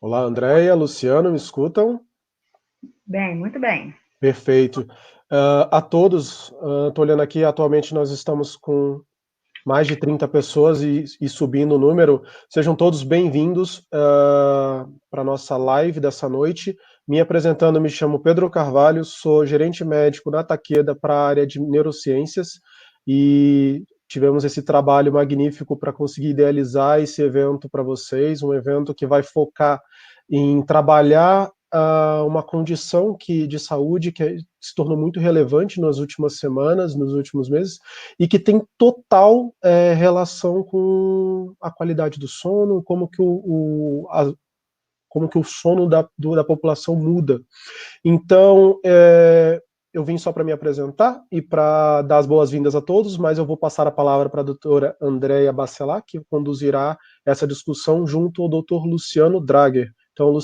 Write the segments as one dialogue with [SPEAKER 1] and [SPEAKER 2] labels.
[SPEAKER 1] Olá, Andréia, Luciano, me escutam?
[SPEAKER 2] Bem, muito bem.
[SPEAKER 1] Perfeito. A todos, estou olhando aqui, atualmente nós estamos com mais de 30 pessoas e subindo o número. Sejam todos bem-vindos para a nossa live dessa noite. Me apresentando, me chamo Pedro Carvalho, sou gerente médico na Takeda para a área de neurociências e tivemos esse trabalho magnífico para conseguir idealizar esse evento para vocês, um evento que vai focar em trabalhar uma condição de saúde que se tornou muito relevante nas últimas semanas, nos últimos meses, e que tem total relação com a qualidade do sono, como que o sono da população muda. Então, eu vim só para me apresentar e para dar as boas-vindas a todos, mas eu vou passar a palavra para a doutora Andréia Bacelar, que conduzirá essa discussão junto ao doutor Luciano Drager. Então,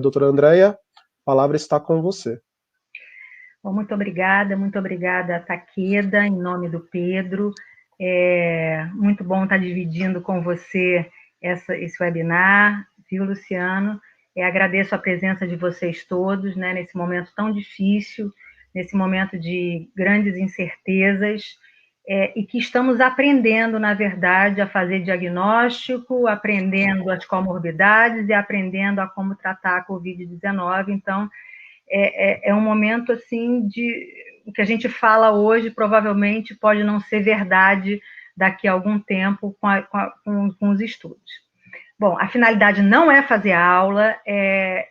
[SPEAKER 1] doutora Andréia, a palavra está com você.
[SPEAKER 2] Bom, muito obrigada, Taqueda, em nome do Pedro. É muito bom estar dividindo com você esse webinar, viu, Luciano? Agradeço a presença de vocês todos, né, nesse momento tão difícil, nesse momento de grandes incertezas, e que estamos aprendendo, na verdade, a fazer diagnóstico, aprendendo as comorbidades e aprendendo a como tratar a Covid-19. Então, é um momento assim de o que a gente fala hoje provavelmente pode não ser verdade daqui a algum tempo com os estudos. Bom, a finalidade não é fazer aula,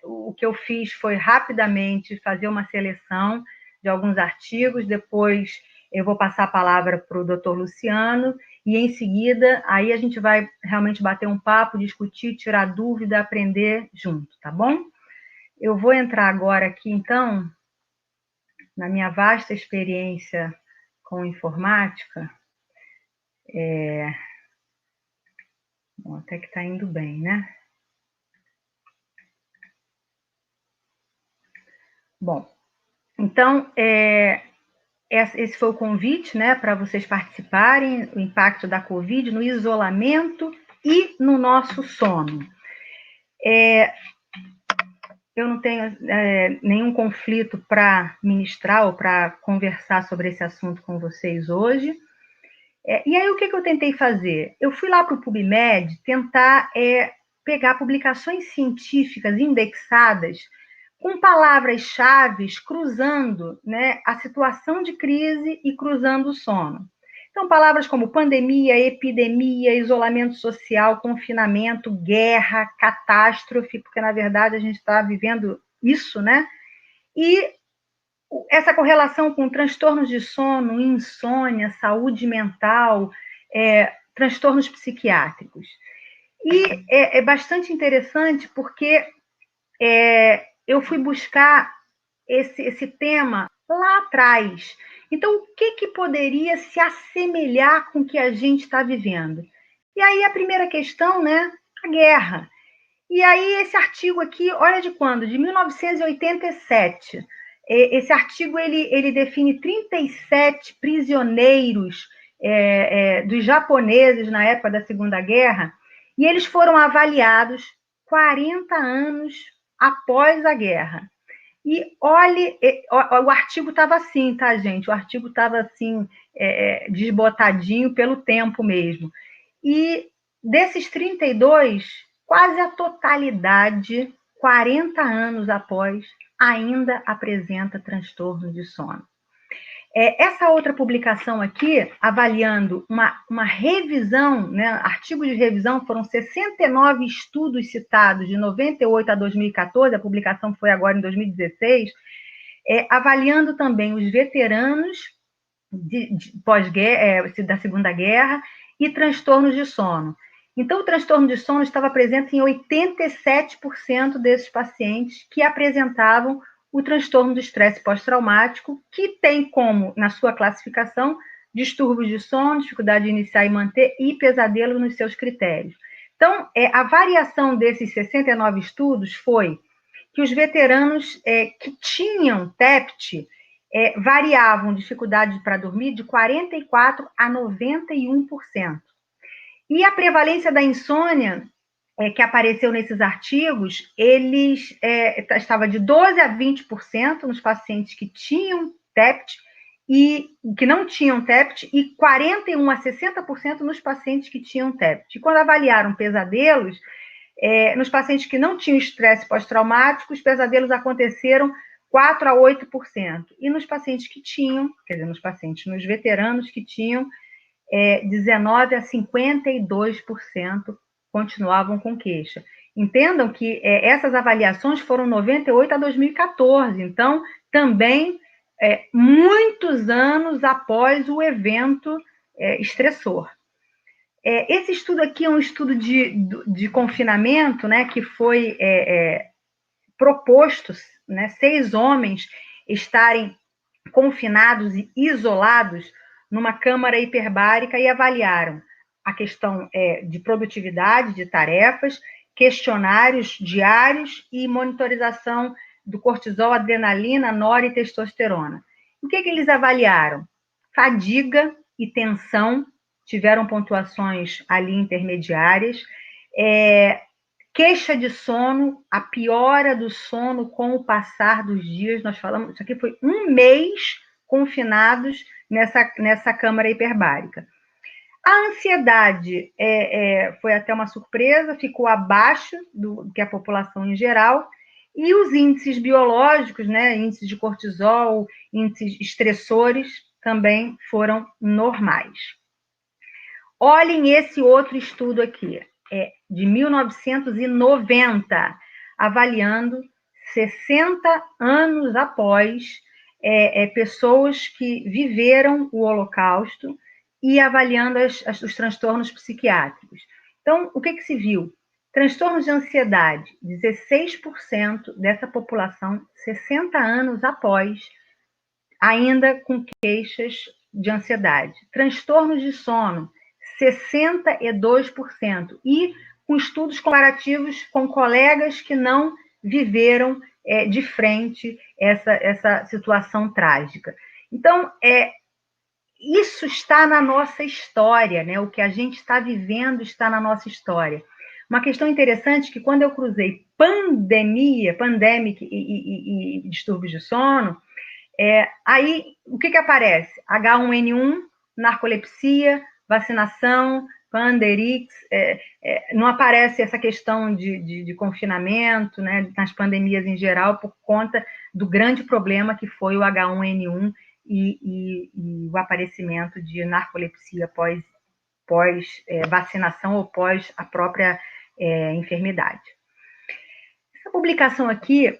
[SPEAKER 2] o que eu fiz foi rapidamente fazer uma seleção de alguns artigos, depois eu vou passar a palavra para o doutor Luciano, e em seguida, aí a gente vai realmente bater um papo, discutir, tirar dúvida, aprender junto, tá bom? Eu vou entrar agora aqui, então, na minha vasta experiência com informática. Bom, até que está indo bem, né? Bom, então, esse foi o convite, né, para vocês participarem, o impacto da Covid no isolamento e no nosso sono. Eu não tenho nenhum conflito para ministrar ou para conversar sobre esse assunto com vocês hoje. E aí, o que eu tentei fazer? Eu fui lá para o PubMed tentar pegar publicações científicas indexadas com palavras-chave cruzando, né, a situação de crise e cruzando o sono. Então, palavras como pandemia, epidemia, isolamento social, confinamento, guerra, catástrofe, porque, na verdade, a gente está vivendo isso, né? E essa correlação com transtornos de sono, insônia, saúde mental, transtornos psiquiátricos. E é bastante interessante porque eu fui buscar esse tema lá atrás. Então, o que poderia se assemelhar com o que a gente está vivendo? E aí a primeira questão, né? A guerra. E aí esse artigo aqui, olha de quando? De 1987. Esse artigo ele define 37 prisioneiros dos japoneses na época da Segunda Guerra, e eles foram avaliados 40 anos após a guerra. E olhe, o artigo estava assim, tá, gente? O artigo estava assim, desbotadinho pelo tempo mesmo. E desses 32, quase a totalidade, 40 anos após, ainda apresenta transtorno de sono. Essa outra publicação aqui, avaliando uma revisão, né, artigos de revisão, foram 69 estudos citados de 98 a 2014, a publicação foi agora em 2016, avaliando também os veteranos pós-guerra, da Segunda Guerra e transtornos de sono. Então, o transtorno de sono estava presente em 87% desses pacientes que apresentavam o transtorno do estresse pós-traumático, que tem como, na sua classificação, distúrbios de sono, dificuldade de iniciar e manter e pesadelo nos seus critérios. Então, a variação desses 69 estudos foi que os veteranos que tinham TEPT variavam dificuldade para dormir de 44% a 91%. E a prevalência da insônia que apareceu nesses artigos, eles estava de 12% a 20% nos pacientes que tinham TEPT e que não tinham TEPT, e 41% a 60% nos pacientes que tinham TEPT. E quando avaliaram pesadelos, nos pacientes que não tinham estresse pós-traumático, os pesadelos aconteceram 4% a 8%. E nos pacientes que tinham, quer dizer, nos veteranos que tinham, 19% a 52% continuavam com queixa. Entendam que essas avaliações foram 98 a 2014, então também muitos anos após o evento estressor. Esse estudo aqui é um estudo de confinamento, né, que foi proposto, né, 6 homens estarem confinados e isolados numa câmara hiperbárica e avaliaram a questão de produtividade de tarefas, questionários diários e monitorização do cortisol, adrenalina, nora e testosterona. O que eles avaliaram? Fadiga e tensão, tiveram pontuações ali intermediárias, queixa de sono, a piora do sono com o passar dos dias. Nós falamos, isso aqui foi 1 mês confinados nessa câmara hiperbárica. A ansiedade foi até uma surpresa, ficou abaixo do que a população em geral, e os índices biológicos, né, índices de cortisol, índices estressores, também foram normais. Olhem esse outro estudo aqui, de 1990, avaliando 60 anos após pessoas que viveram o Holocausto e avaliando os transtornos psiquiátricos. Então, o que se viu? Transtornos de ansiedade, 16% dessa população, 60 anos após, ainda com queixas de ansiedade. Transtornos de sono, 62%. E com estudos comparativos com colegas que não viveram de frente essa situação trágica. Então, isso está na nossa história, né? O que a gente está vivendo está na nossa história. Uma questão interessante é que quando eu cruzei pandemic e distúrbios de sono, aí o que aparece? H1N1, narcolepsia, vacinação, Panderix, não aparece essa questão de confinamento, né, nas pandemias em geral, por conta do grande problema que foi o H1N1 e o aparecimento de narcolepsia pós vacinação ou pós a própria enfermidade. Essa publicação aqui,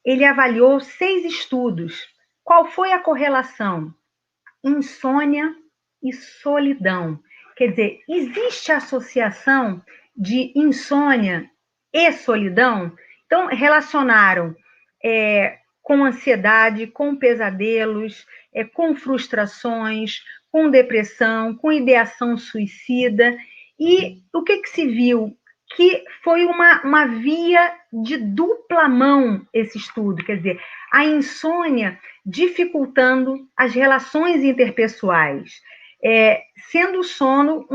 [SPEAKER 2] ele avaliou 6 estudos. Qual foi a correlação? Insônia e solidão. Quer dizer, existe associação de insônia e solidão? Então, relacionaram com ansiedade, com pesadelos, com frustrações, com depressão, com ideação suicida. E o que se viu? Que foi uma via de dupla mão esse estudo, quer dizer, a insônia dificultando as relações interpessoais, sendo o sono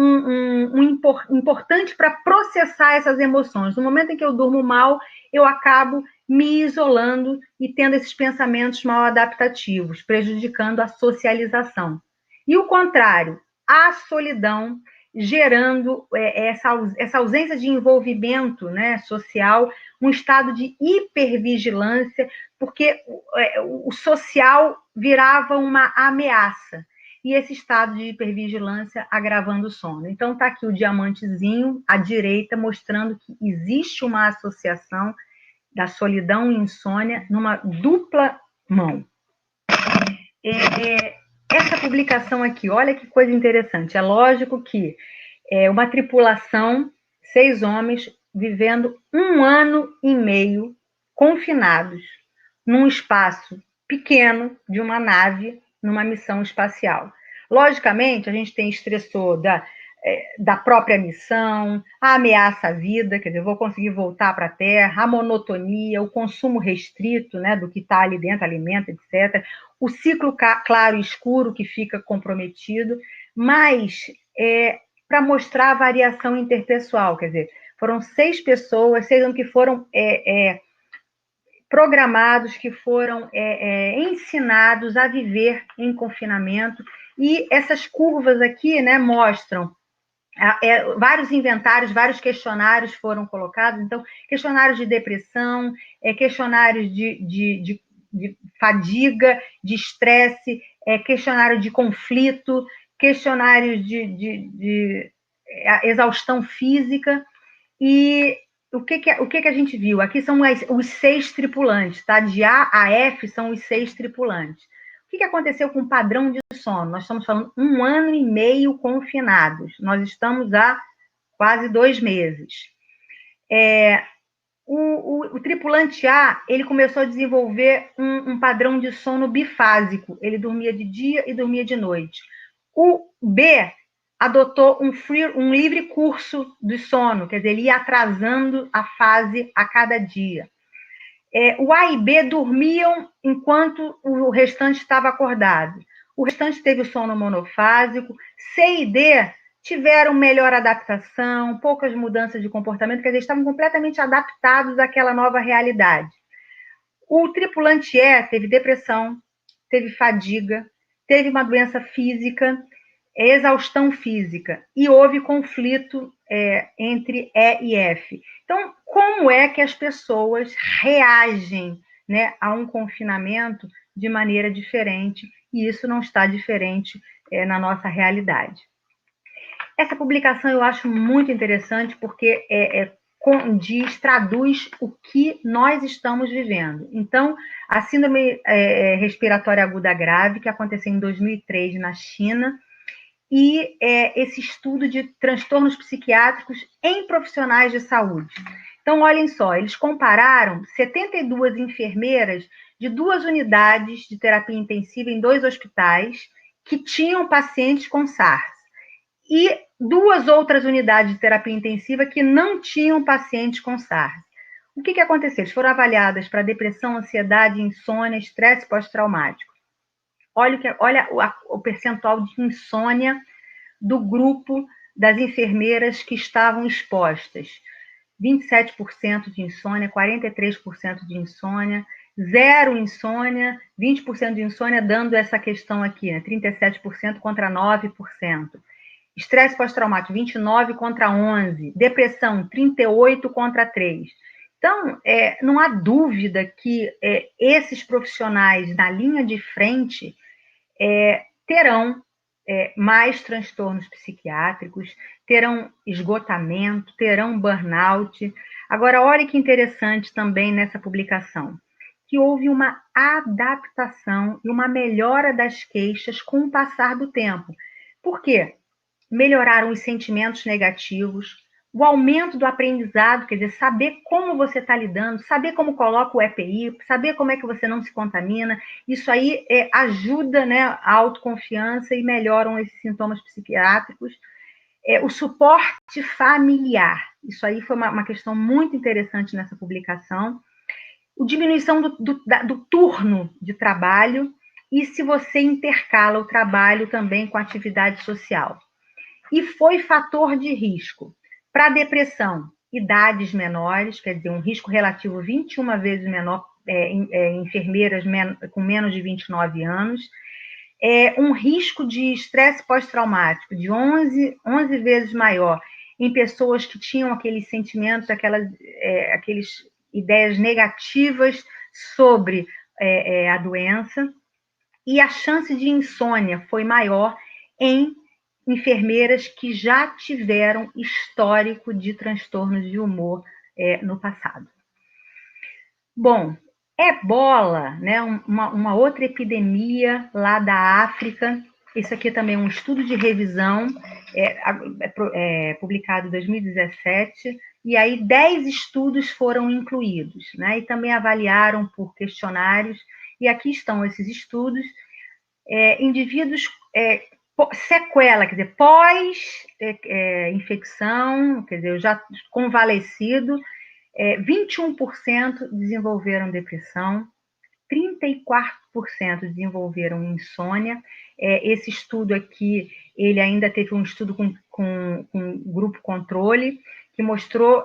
[SPEAKER 2] importante para processar essas emoções. No momento em que eu durmo mal, eu acabo me isolando e tendo esses pensamentos mal adaptativos, prejudicando a socialização. E o contrário, a solidão, gerando essa ausência de envolvimento, né, social, um estado de hipervigilância, porque o social virava uma ameaça, e esse estado de hipervigilância agravando o sono. Então, está aqui o diamantezinho à direita, mostrando que existe uma associação da solidão e insônia numa dupla mão. Essa publicação aqui, olha que coisa interessante. É lógico que uma tripulação, 6 homens, vivendo 1 ano e meio confinados num espaço pequeno de uma nave numa missão espacial. Logicamente, a gente tem estressor da própria missão, a ameaça à vida, quer dizer, eu vou conseguir voltar para a Terra, a monotonia, o consumo restrito, né, do que está ali dentro, alimento, etc., o ciclo claro e escuro que fica comprometido, mas para mostrar a variação interpessoal, quer dizer, Foram 6 pessoas, 6 que foram programados, que foram ensinados a viver em confinamento. E essas curvas aqui, né, mostram vários inventários, vários questionários foram colocados. Então, questionários de depressão, questionários de fadiga, de estresse, questionário de conflito, questionários de exaustão física. E o que a gente viu? Aqui são os 6 tripulantes, tá? De A a F são os 6 tripulantes. O que aconteceu com o padrão de sono? Nós estamos falando 1 ano e meio confinados. Nós estamos há quase 2 meses. O tripulante A, ele começou a desenvolver um padrão de sono bifásico. Ele dormia de dia e dormia de noite. O B adotou um livre curso de sono, quer dizer, ele ia atrasando a fase a cada dia. O A e B dormiam enquanto o restante estava acordado. O restante teve o sono monofásico. C e D tiveram melhor adaptação, poucas mudanças de comportamento, quer dizer, estavam completamente adaptados àquela nova realidade. O tripulante E teve depressão, teve fadiga, teve uma doença física, exaustão física, e houve conflito entre E e F. Então, como é que as pessoas reagem, né, a um confinamento de maneira diferente? E isso não está diferente na nossa realidade. Essa publicação eu acho muito interessante porque traduz o que nós estamos vivendo. Então, a síndrome respiratória aguda grave, que aconteceu em 2003 na China, e esse estudo de transtornos psiquiátricos em profissionais de saúde. Então, olhem só, eles compararam 72 enfermeiras de 2 unidades de terapia intensiva em 2 hospitais que tinham pacientes com SARS e 2 outras unidades de terapia intensiva que não tinham pacientes com SARS. O que aconteceu? Eles foram avaliadas para depressão, ansiedade, insônia, estresse pós-traumático. Olha o percentual de insônia do grupo das enfermeiras que estavam expostas. 27% de insônia, 43% de insônia, 0 insônia, 20% de insônia, dando essa questão aqui, né? 37% contra 9%. Estresse pós-traumático, 29 contra 11. Depressão, 38 contra 3. Então, não há dúvida que esses profissionais na linha de frente terão mais transtornos psiquiátricos, terão esgotamento, terão burnout. Agora, olha que interessante também nessa publicação, que houve uma adaptação e uma melhora das queixas com o passar do tempo. Por quê? Melhoraram os sentimentos negativos, o aumento do aprendizado, quer dizer, saber como você está lidando, saber como coloca o EPI, saber como é que você não se contamina, isso aí ajuda, né, a autoconfiança e melhoram esses sintomas psiquiátricos. O suporte familiar, isso aí foi uma questão muito interessante nessa publicação. A diminuição do turno de trabalho e se você intercala o trabalho também com a atividade social. E foi fator de risco para depressão, idades menores, quer dizer, um risco relativo 21 vezes menor, enfermeiras com menos de 29 anos, um risco de estresse pós-traumático de 11 vezes maior em pessoas que tinham aqueles sentimentos, aquelas ideias negativas sobre a doença, e a chance de insônia foi maior em enfermeiras que já tiveram histórico de transtornos de humor no passado. Bom, ebola, né, uma outra epidemia lá da África. Isso aqui também é um estudo de revisão, publicado em 2017, e aí 10 estudos foram incluídos, né, e também avaliaram por questionários, e aqui estão esses estudos, indivíduos sequela, quer dizer, pós-infecção, quer dizer, já convalescido, 21% desenvolveram depressão, 34% desenvolveram insônia. Esse estudo aqui, ele ainda teve um estudo com grupo controle, que mostrou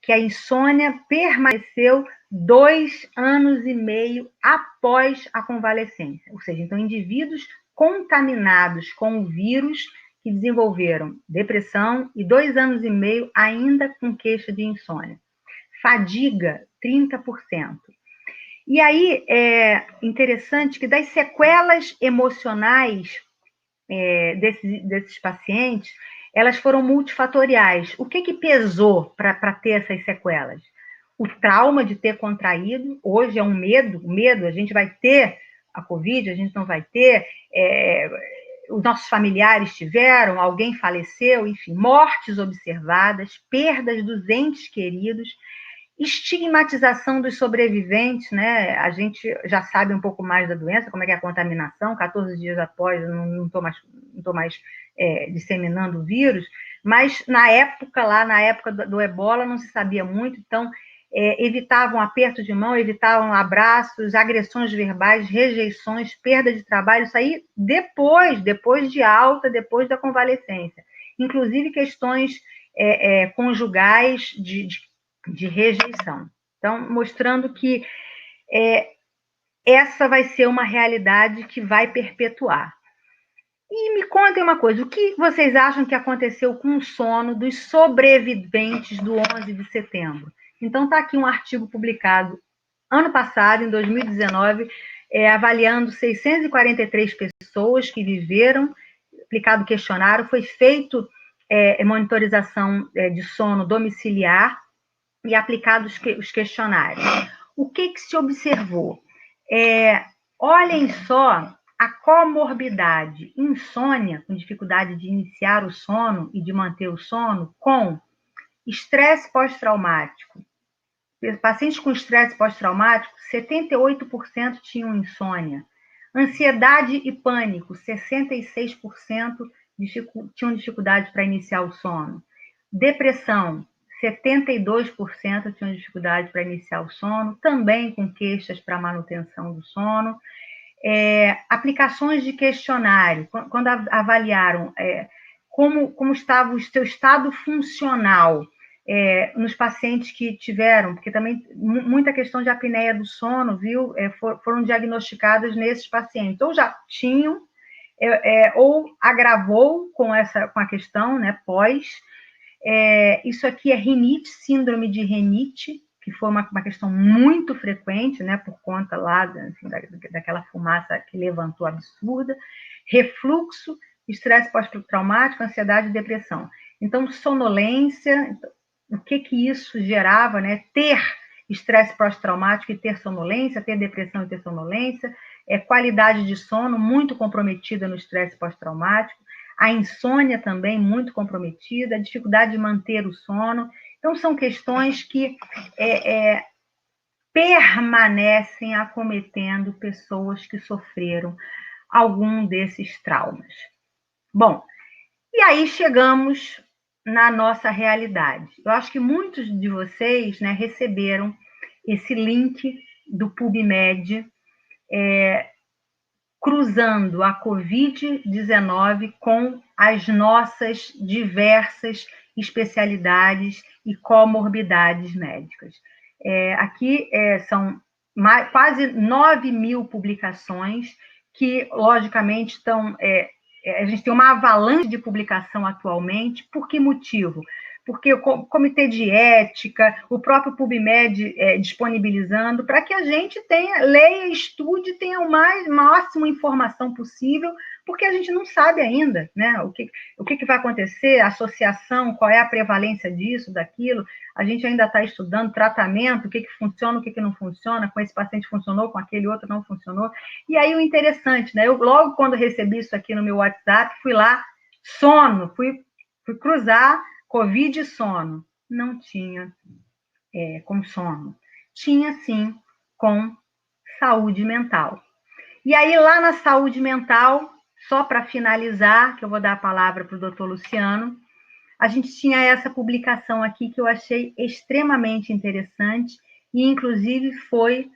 [SPEAKER 2] que a insônia permaneceu 2 anos e meio após a convalescência. Ou seja, então, indivíduos contaminados com o vírus que desenvolveram depressão e 2 anos e meio ainda com queixa de insônia. Fadiga, 30%. E aí é interessante que das sequelas emocionais desses pacientes, elas foram multifatoriais. O que pesou para ter essas sequelas? O trauma de ter contraído, hoje é um medo, a gente vai ter a Covid, a gente não vai ter, os nossos familiares tiveram, alguém faleceu, enfim, mortes observadas, perdas dos entes queridos, estigmatização dos sobreviventes, né? A gente já sabe um pouco mais da doença, como é que é a contaminação, 14 dias após, eu não estou mais disseminando o vírus, mas na época do ebola, não se sabia muito, então evitavam aperto de mão, evitavam abraços, agressões verbais, rejeições, perda de trabalho, isso aí depois de alta, depois da convalescência. Inclusive questões conjugais de rejeição. Então, mostrando que essa vai ser uma realidade que vai perpetuar. E me contem uma coisa, o que vocês acham que aconteceu com o sono dos sobreviventes do 11 de setembro? Então, está aqui um artigo publicado ano passado, em 2019, avaliando 643 pessoas que viveram, aplicado questionário, foi feito monitorização de sono domiciliar, e aplicados os questionários. O que se observou? Olhem só a comorbidade, insônia, com dificuldade de iniciar o sono e de manter o sono, com estresse pós-traumático. Pacientes com estresse pós-traumático, 78% tinham insônia. Ansiedade e pânico, 66% tinham dificuldade para iniciar o sono. Depressão, 72% tinham dificuldade para iniciar o sono, também com queixas para manutenção do sono. Aplicações de questionário, quando avaliaram como estava o seu estado funcional nos pacientes que tiveram, porque também muita questão de apneia do sono, viu? Foram diagnosticadas nesses pacientes, ou já tinham, ou agravou com a questão, né, pós. Isso aqui é rinite, síndrome de rinite, que foi uma questão muito frequente, né, por conta lá assim, daquela fumaça que levantou absurda, refluxo, estresse pós-traumático, ansiedade e depressão. Então, sonolência, o que isso gerava, né, ter estresse pós-traumático e ter sonolência, ter depressão e ter sonolência, qualidade de sono muito comprometida no estresse pós-traumático, a insônia também muito comprometida, a dificuldade de manter o sono. Então, são questões que permanecem acometendo pessoas que sofreram algum desses traumas. Bom, e aí chegamos na nossa realidade. Eu acho que muitos de vocês, né, receberam esse link do PubMed, cruzando a Covid-19 com as nossas diversas especialidades e comorbidades médicas. Aqui são quase 9.000 publicações que, logicamente, estão... a gente tem uma avalanche de publicação atualmente. Por que motivo? Porque o Comitê de Ética, o próprio PubMed disponibilizando, para que a gente leia, estude, tenha o máximo informação possível, porque a gente não sabe ainda, né, o que vai acontecer, a associação, qual é a prevalência disso, daquilo, a gente ainda está estudando tratamento, o que funciona, o que não funciona, com esse paciente funcionou, com aquele outro não funcionou. E aí o interessante, né, eu logo quando recebi isso aqui no meu WhatsApp, fui lá, sono, fui cruzar Covid e sono. Não tinha com sono. Tinha, sim, com saúde mental. E aí, lá na saúde mental, só para finalizar, que eu vou dar a palavra para o doutor Luciano, a gente tinha essa publicação aqui que eu achei extremamente interessante e, inclusive, foi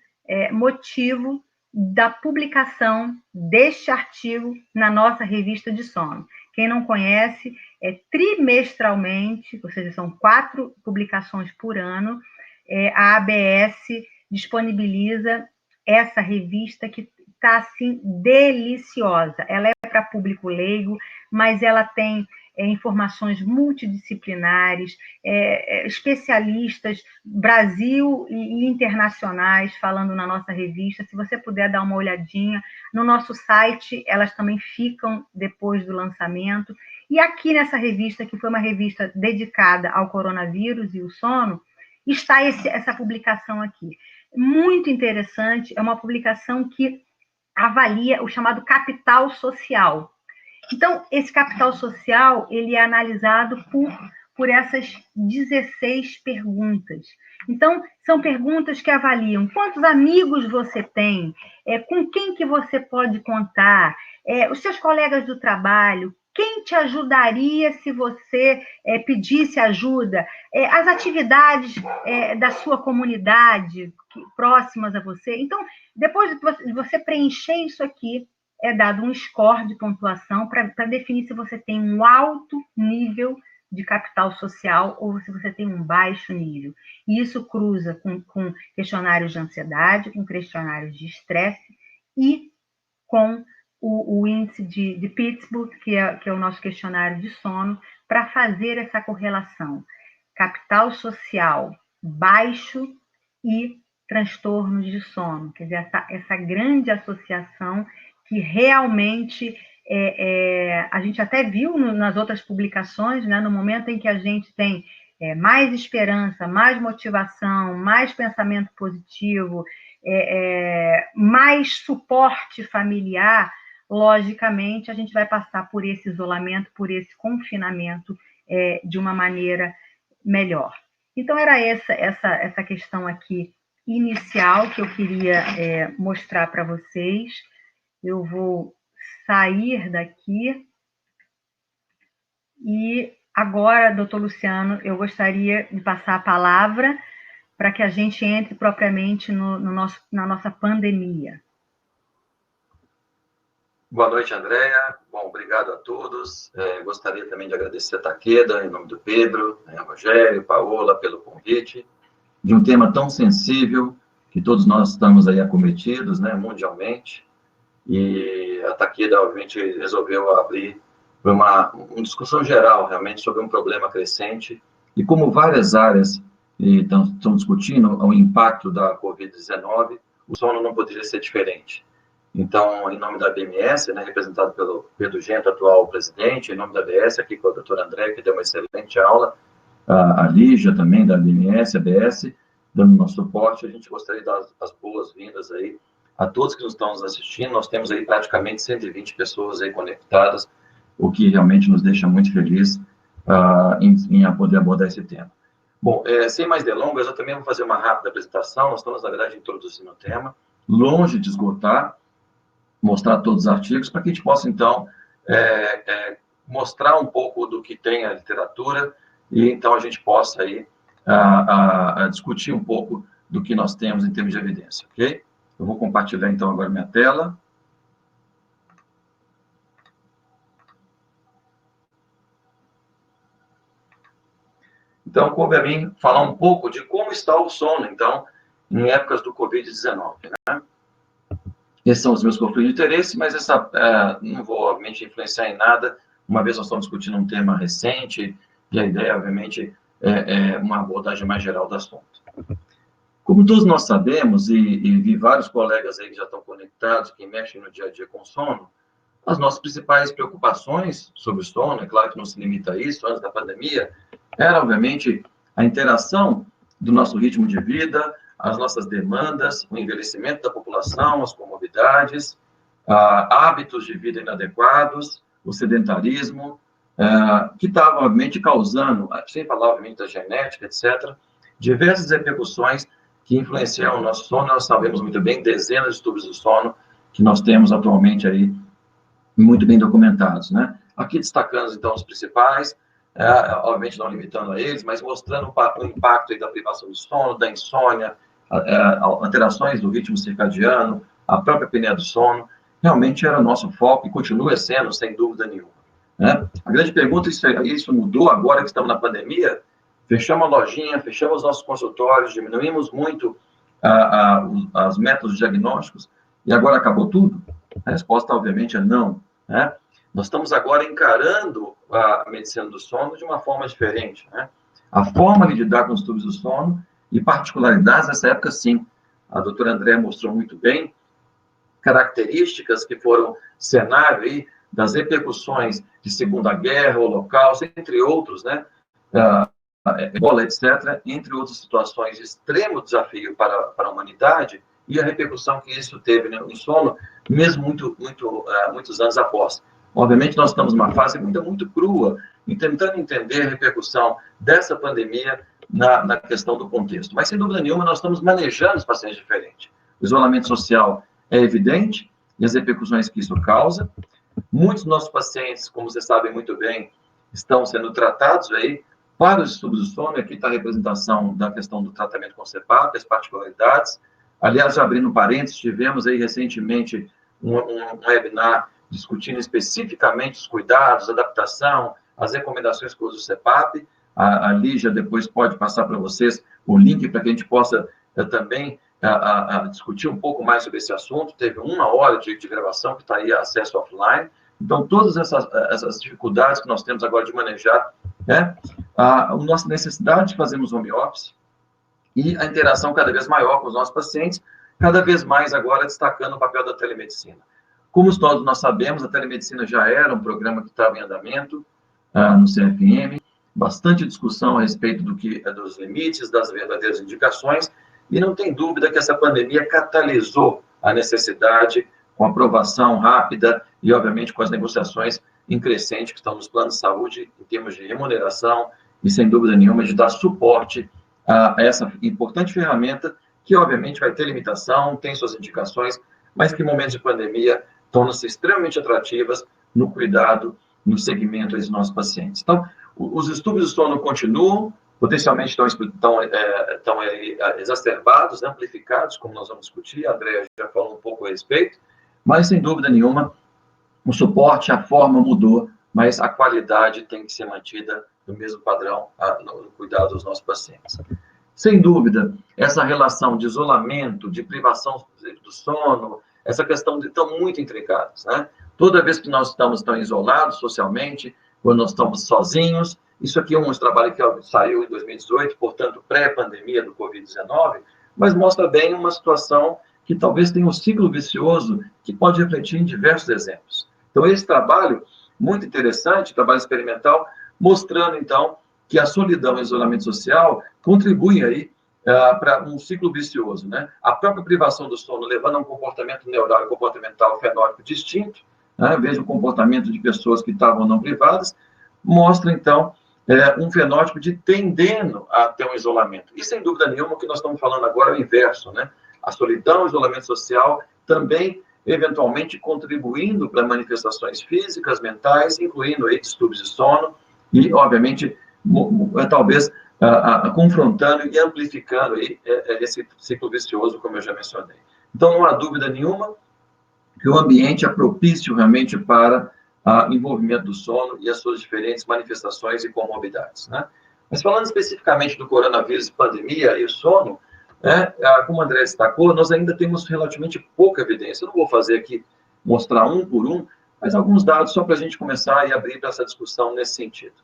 [SPEAKER 2] motivo da publicação deste artigo na nossa revista de sono, Quem não conhece, trimestralmente, ou seja, são 4 publicações por ano, a ABS disponibiliza essa revista que está, assim, deliciosa. Ela é para público leigo, mas ela tem informações multidisciplinares, especialistas, Brasil e internacionais, falando na nossa revista. Se você puder dar uma olhadinha, no nosso site, elas também ficam depois do lançamento. E aqui nessa revista, que foi uma revista dedicada ao coronavírus e o sono, está essa publicação aqui. Muito interessante, é uma publicação que avalia o chamado capital social. Então, esse capital social, ele é analisado por essas 16 perguntas. Então, são perguntas que avaliam quantos amigos você tem, com quem que você pode contar, os seus colegas do trabalho, quem te ajudaria se você pedisse ajuda, as atividades da sua comunidade próximas a você. Então, depois de você preencher isso aqui, é dado um score de pontuação para definir se você tem um alto nível de capital social ou se você tem um baixo nível. E isso cruza com questionários de ansiedade, com questionários de estresse e com o índice de Pittsburgh, que é o nosso questionário de sono, para fazer essa correlação. Capital social baixo e transtornos de sono. Quer dizer, essa grande associação que realmente a gente até viu nas outras publicações, né, no momento em que a gente tem mais esperança, mais motivação, mais pensamento positivo, mais suporte familiar, logicamente a gente vai passar por esse isolamento, por esse confinamento de uma maneira melhor. Então, era essa questão aqui inicial que eu queria mostrar para vocês. Eu vou sair daqui e agora, doutor Luciano, eu gostaria de passar a palavra para que a gente entre propriamente na nossa pandemia.
[SPEAKER 3] Boa noite, Andréa. Bom, obrigado a todos. Gostaria também de agradecer a Takeda, em nome do Pedro, Rogério, Paola, pelo convite, de um tema tão sensível, que todos nós estamos aí acometidos, né, mundialmente. E a Takeda, obviamente, resolveu abrir uma discussão geral, realmente, sobre um problema crescente. E como várias áreas estão discutindo o impacto da Covid-19, o sono não poderia ser diferente. Então, em nome da BMS, né, representado pelo Pedro Gento, atual presidente, em nome da ABS, aqui com a doutora André, que deu uma excelente aula, a Lígia também, da BMS, ABS, dando nosso suporte, a gente gostaria de dar as boas-vindas aí a todos que nos estão nos assistindo. Nós temos aí praticamente 120 pessoas aí conectadas, o que realmente nos deixa muito feliz em poder abordar esse tema. Bom, sem mais delongas, eu também vou fazer uma rápida apresentação. Nós estamos, na verdade, introduzindo o tema, longe de esgotar, mostrar todos os artigos, para que a gente possa, então, mostrar um pouco do que tem a literatura e, então, a gente possa aí, discutir um pouco do que nós temos em termos de evidência, ok? Eu vou compartilhar, então, agora minha tela. Então, coube a mim falar um pouco de como está o sono, então, em épocas do Covid-19, né? Esses são os meus conflitos de interesse, mas não vou, obviamente, influenciar em nada, uma vez nós estamos discutindo um tema recente, e a ideia, obviamente, é uma abordagem mais geral do assunto. Como todos nós sabemos, e vi vários colegas aí que já estão conectados, que mexem no dia a dia com sono, as nossas principais preocupações sobre o sono, é claro que não se limita a isso, antes da pandemia, era, obviamente, a interação do nosso ritmo de vida, as nossas demandas, o envelhecimento da população, as comorbidades, hábitos de vida inadequados, o sedentarismo, que estava, obviamente, causando, sem falar, obviamente, da genética, etc., diversas repercussões que influenciam o nosso sono. Nós sabemos muito bem dezenas de distúrbios do sono que nós temos atualmente aí, muito bem documentados, né? Aqui destacando, então, os principais, obviamente não limitando a eles, mas mostrando o impacto aí da privação do sono, da insônia, alterações do ritmo circadiano, a própria apneia do sono. Realmente era o nosso foco e continua sendo, sem dúvida nenhuma. né? A grande pergunta é, isso mudou agora que estamos na pandemia? Fechamos a lojinha, fechamos nossos consultórios, diminuímos muito os métodos diagnósticos e agora acabou tudo? A resposta, obviamente, é não, né? Nós estamos agora encarando a medicina do sono de uma forma diferente, né? A forma de lidar com os distúrbios do sono e particularidades nessa época, sim. A doutora André mostrou muito bem características que foram cenário aí das repercussões de Segunda Guerra, Holocausto, entre outros, né? Ebola, etc., entre outras situações de extremo desafio para a humanidade e a repercussão que isso teve, né, no sono, mesmo muitos anos após. Obviamente, nós estamos numa fase muito crua e tentando entender a repercussão dessa pandemia na questão do contexto. Mas, sem dúvida nenhuma, nós estamos manejando os pacientes diferente. O isolamento social é evidente e as repercussões que isso causa. Muitos dos nossos pacientes, como vocês sabem muito bem, estão sendo tratados aí para os distúrbios do sono. Aqui está a representação da questão do tratamento com CPAP, as particularidades. Aliás, já abrindo parênteses, tivemos aí recentemente um webinar discutindo especificamente os cuidados, a adaptação, as recomendações que usa o CPAP. A Lígia depois pode passar para vocês o link para que a gente possa também discutir um pouco mais sobre esse assunto. Teve 1 hora de gravação que está aí, acesso offline. Então, todas essas dificuldades que nós temos agora de manejar, né? A nossa necessidade de fazermos home office e a interação cada vez maior com os nossos pacientes, cada vez mais agora destacando o papel da telemedicina. Como todos nós sabemos, a telemedicina já era um programa que estava em andamento no CFM, bastante discussão a respeito dos limites, das verdadeiras indicações, e não tem dúvida que essa pandemia catalisou a necessidade com aprovação rápida e, obviamente, com as negociações em crescente que estão nos planos de saúde em termos de remuneração e, sem dúvida nenhuma, de dar suporte a essa importante ferramenta que, obviamente, vai ter limitação, tem suas indicações, mas que, em momentos de pandemia, tornam-se extremamente atrativas no cuidado, no segmento dos nossos pacientes. Então, os distúrbios do sono continuam, potencialmente estão exacerbados, amplificados, como nós vamos discutir, a Andrea já falou um pouco a respeito, mas, sem dúvida nenhuma, o suporte, a forma mudou, mas a qualidade tem que ser mantida no mesmo padrão no cuidado dos nossos pacientes. Sem dúvida, essa relação de isolamento, de privação do sono, essa questão estão muito intricadas, né? Toda vez que nós estamos tão isolados socialmente, quando nós estamos sozinhos, isso aqui é um trabalho que saiu em 2018, portanto, pré-pandemia do Covid-19, mas mostra bem uma situação que talvez tenha um ciclo vicioso que pode refletir em diversos exemplos. Então, esse trabalho, muito interessante, trabalho experimental, mostrando, então, que a solidão e o isolamento social contribuem aí para um ciclo vicioso, né? A própria privação do sono, levando a um comportamento neural e comportamental fenótipo distinto, né? Veja o comportamento de pessoas que estavam não privadas, mostra, então, um fenótipo de tendendo a ter um isolamento. E, sem dúvida nenhuma, o que nós estamos falando agora é o inverso, né? A solidão, o isolamento social, também, eventualmente, contribuindo para manifestações físicas, mentais, incluindo aí distúrbios de sono e, obviamente, talvez confrontando e amplificando aí esse ciclo vicioso, como eu já mencionei. Então, não há dúvida nenhuma que o ambiente é propício realmente para envolvimento do sono e as suas diferentes manifestações e comorbidades, né? Mas falando especificamente do coronavírus, pandemia e o sono, como o André destacou, nós ainda temos relativamente pouca evidência. Eu não vou fazer aqui, mostrar um por um, mas alguns dados só para a gente começar e abrir para essa discussão nesse sentido.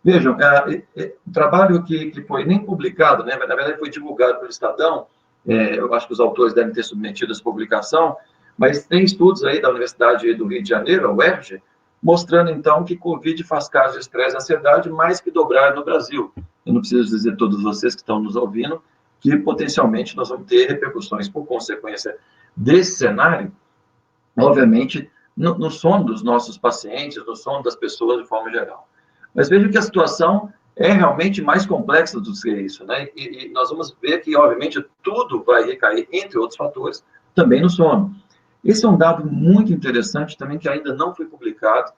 [SPEAKER 3] Vejam, o trabalho que foi nem publicado, né, na verdade foi divulgado pelo Estadão, eu acho que os autores devem ter submetido essa publicação, mas tem estudos aí da Universidade do Rio de Janeiro, a UERJ, mostrando, então, que Covid faz casos de estresse e ansiedade mais que dobrar no Brasil. Eu não preciso dizer a todos vocês que estão nos ouvindo que, potencialmente, nós vamos ter repercussões por consequência desse cenário, obviamente, no sono dos nossos pacientes, no sono das pessoas de forma geral. Mas vejam que a situação é realmente mais complexa do que isso, né? E nós vamos ver que, obviamente, tudo vai recair, entre outros fatores, também no sono. Esse é um dado muito interessante também, que ainda não foi publicado.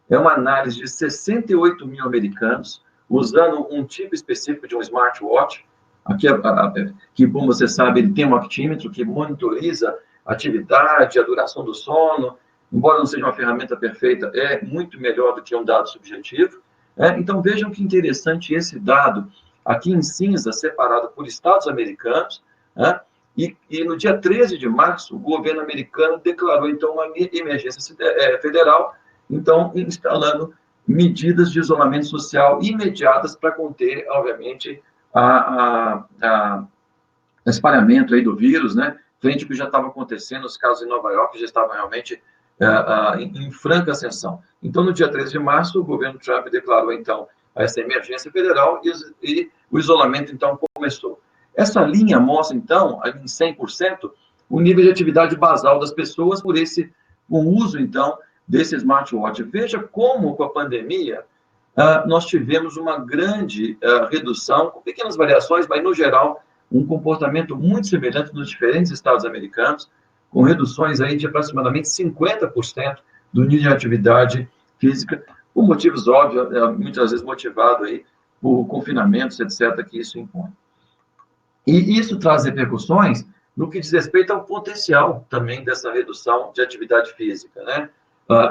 [SPEAKER 3] É uma análise de 68 mil americanos, usando um tipo específico de um smartwatch. Aqui, que, como você sabe, ele tem um actímetro que monitoriza a atividade, a duração do sono, embora não seja uma ferramenta perfeita, é muito melhor do que um dado subjetivo. Então, vejam que interessante esse dado, aqui em cinza, separado por estados americanos, né? E no dia 13 de março, o governo americano declarou, então, uma emergência federal, então, instalando medidas de isolamento social imediatas para conter, obviamente, o espalhamento aí do vírus, né? Frente ao que já estava acontecendo, os casos em Nova York já estavam realmente em franca ascensão. Então, no dia 13 de março, o governo Trump declarou, então, essa emergência federal e o isolamento, então, começou. Essa linha mostra, então, em 100%, o nível de atividade basal das pessoas por o uso, então, desse smartwatch. Veja como, com a pandemia, nós tivemos uma grande redução, com pequenas variações, mas, no geral, um comportamento muito semelhante nos diferentes estados americanos, com reduções aí de aproximadamente 50% do nível de atividade física, por motivos óbvios, muitas vezes motivado aí por confinamentos, etc., que isso impõe. E isso traz repercussões no que diz respeito ao potencial também dessa redução de atividade física, né?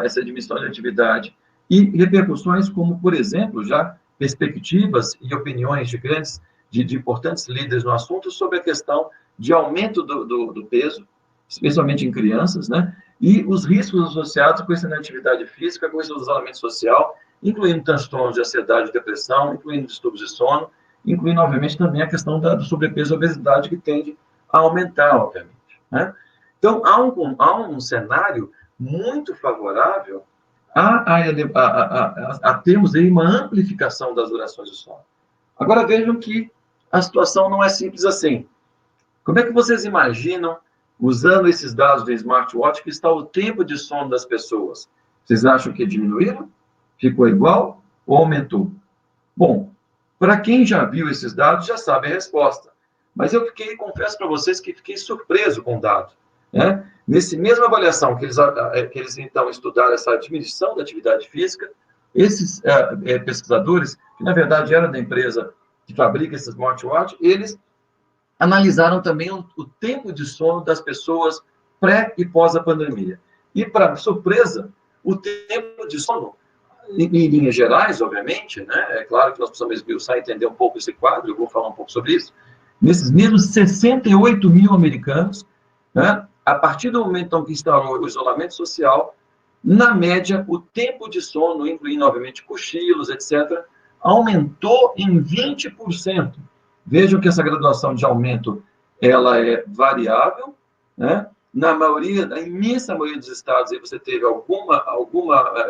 [SPEAKER 3] Essa diminuição de atividade. E repercussões como, por exemplo, já perspectivas e opiniões de importantes líderes no assunto sobre a questão de aumento do peso, especialmente em crianças, né? E os riscos associados com essa inatividade física, com esse isolamento social, incluindo transtornos de ansiedade e depressão, incluindo distúrbios de sono, incluindo, obviamente, também a questão do sobrepeso e obesidade, que tende a aumentar, obviamente, né? Então, há um cenário muito favorável a termos aí uma amplificação das durações do sono. Agora, vejam que a situação não é simples assim. Como é que vocês imaginam, usando esses dados do smartwatch, que está o tempo de sono das pessoas? Vocês acham que diminuíram? Ficou igual ou aumentou? Bom, para quem já viu esses dados, já sabe a resposta. Mas eu confesso para vocês que fiquei surpreso com o dado, né? Nessa mesma avaliação que eles então estudaram essa diminuição da atividade física, esses pesquisadores, que na verdade eram da empresa que fabrica esse smartwatch, eles analisaram também o tempo de sono das pessoas pré e pós a pandemia. E, para surpresa, o tempo de sono, em linhas gerais, obviamente, né? É claro que nós precisamos esmiuçar e entender um pouco esse quadro, eu vou falar um pouco sobre isso. Nesses mesmos 68 mil americanos, né? A partir do momento então, que instalou o isolamento social, na média, o tempo de sono, incluindo, obviamente, cochilos, etc., aumentou em 20%. Vejam que essa graduação de aumento ela é variável, né? Na imensa maioria dos estados, aí você teve alguma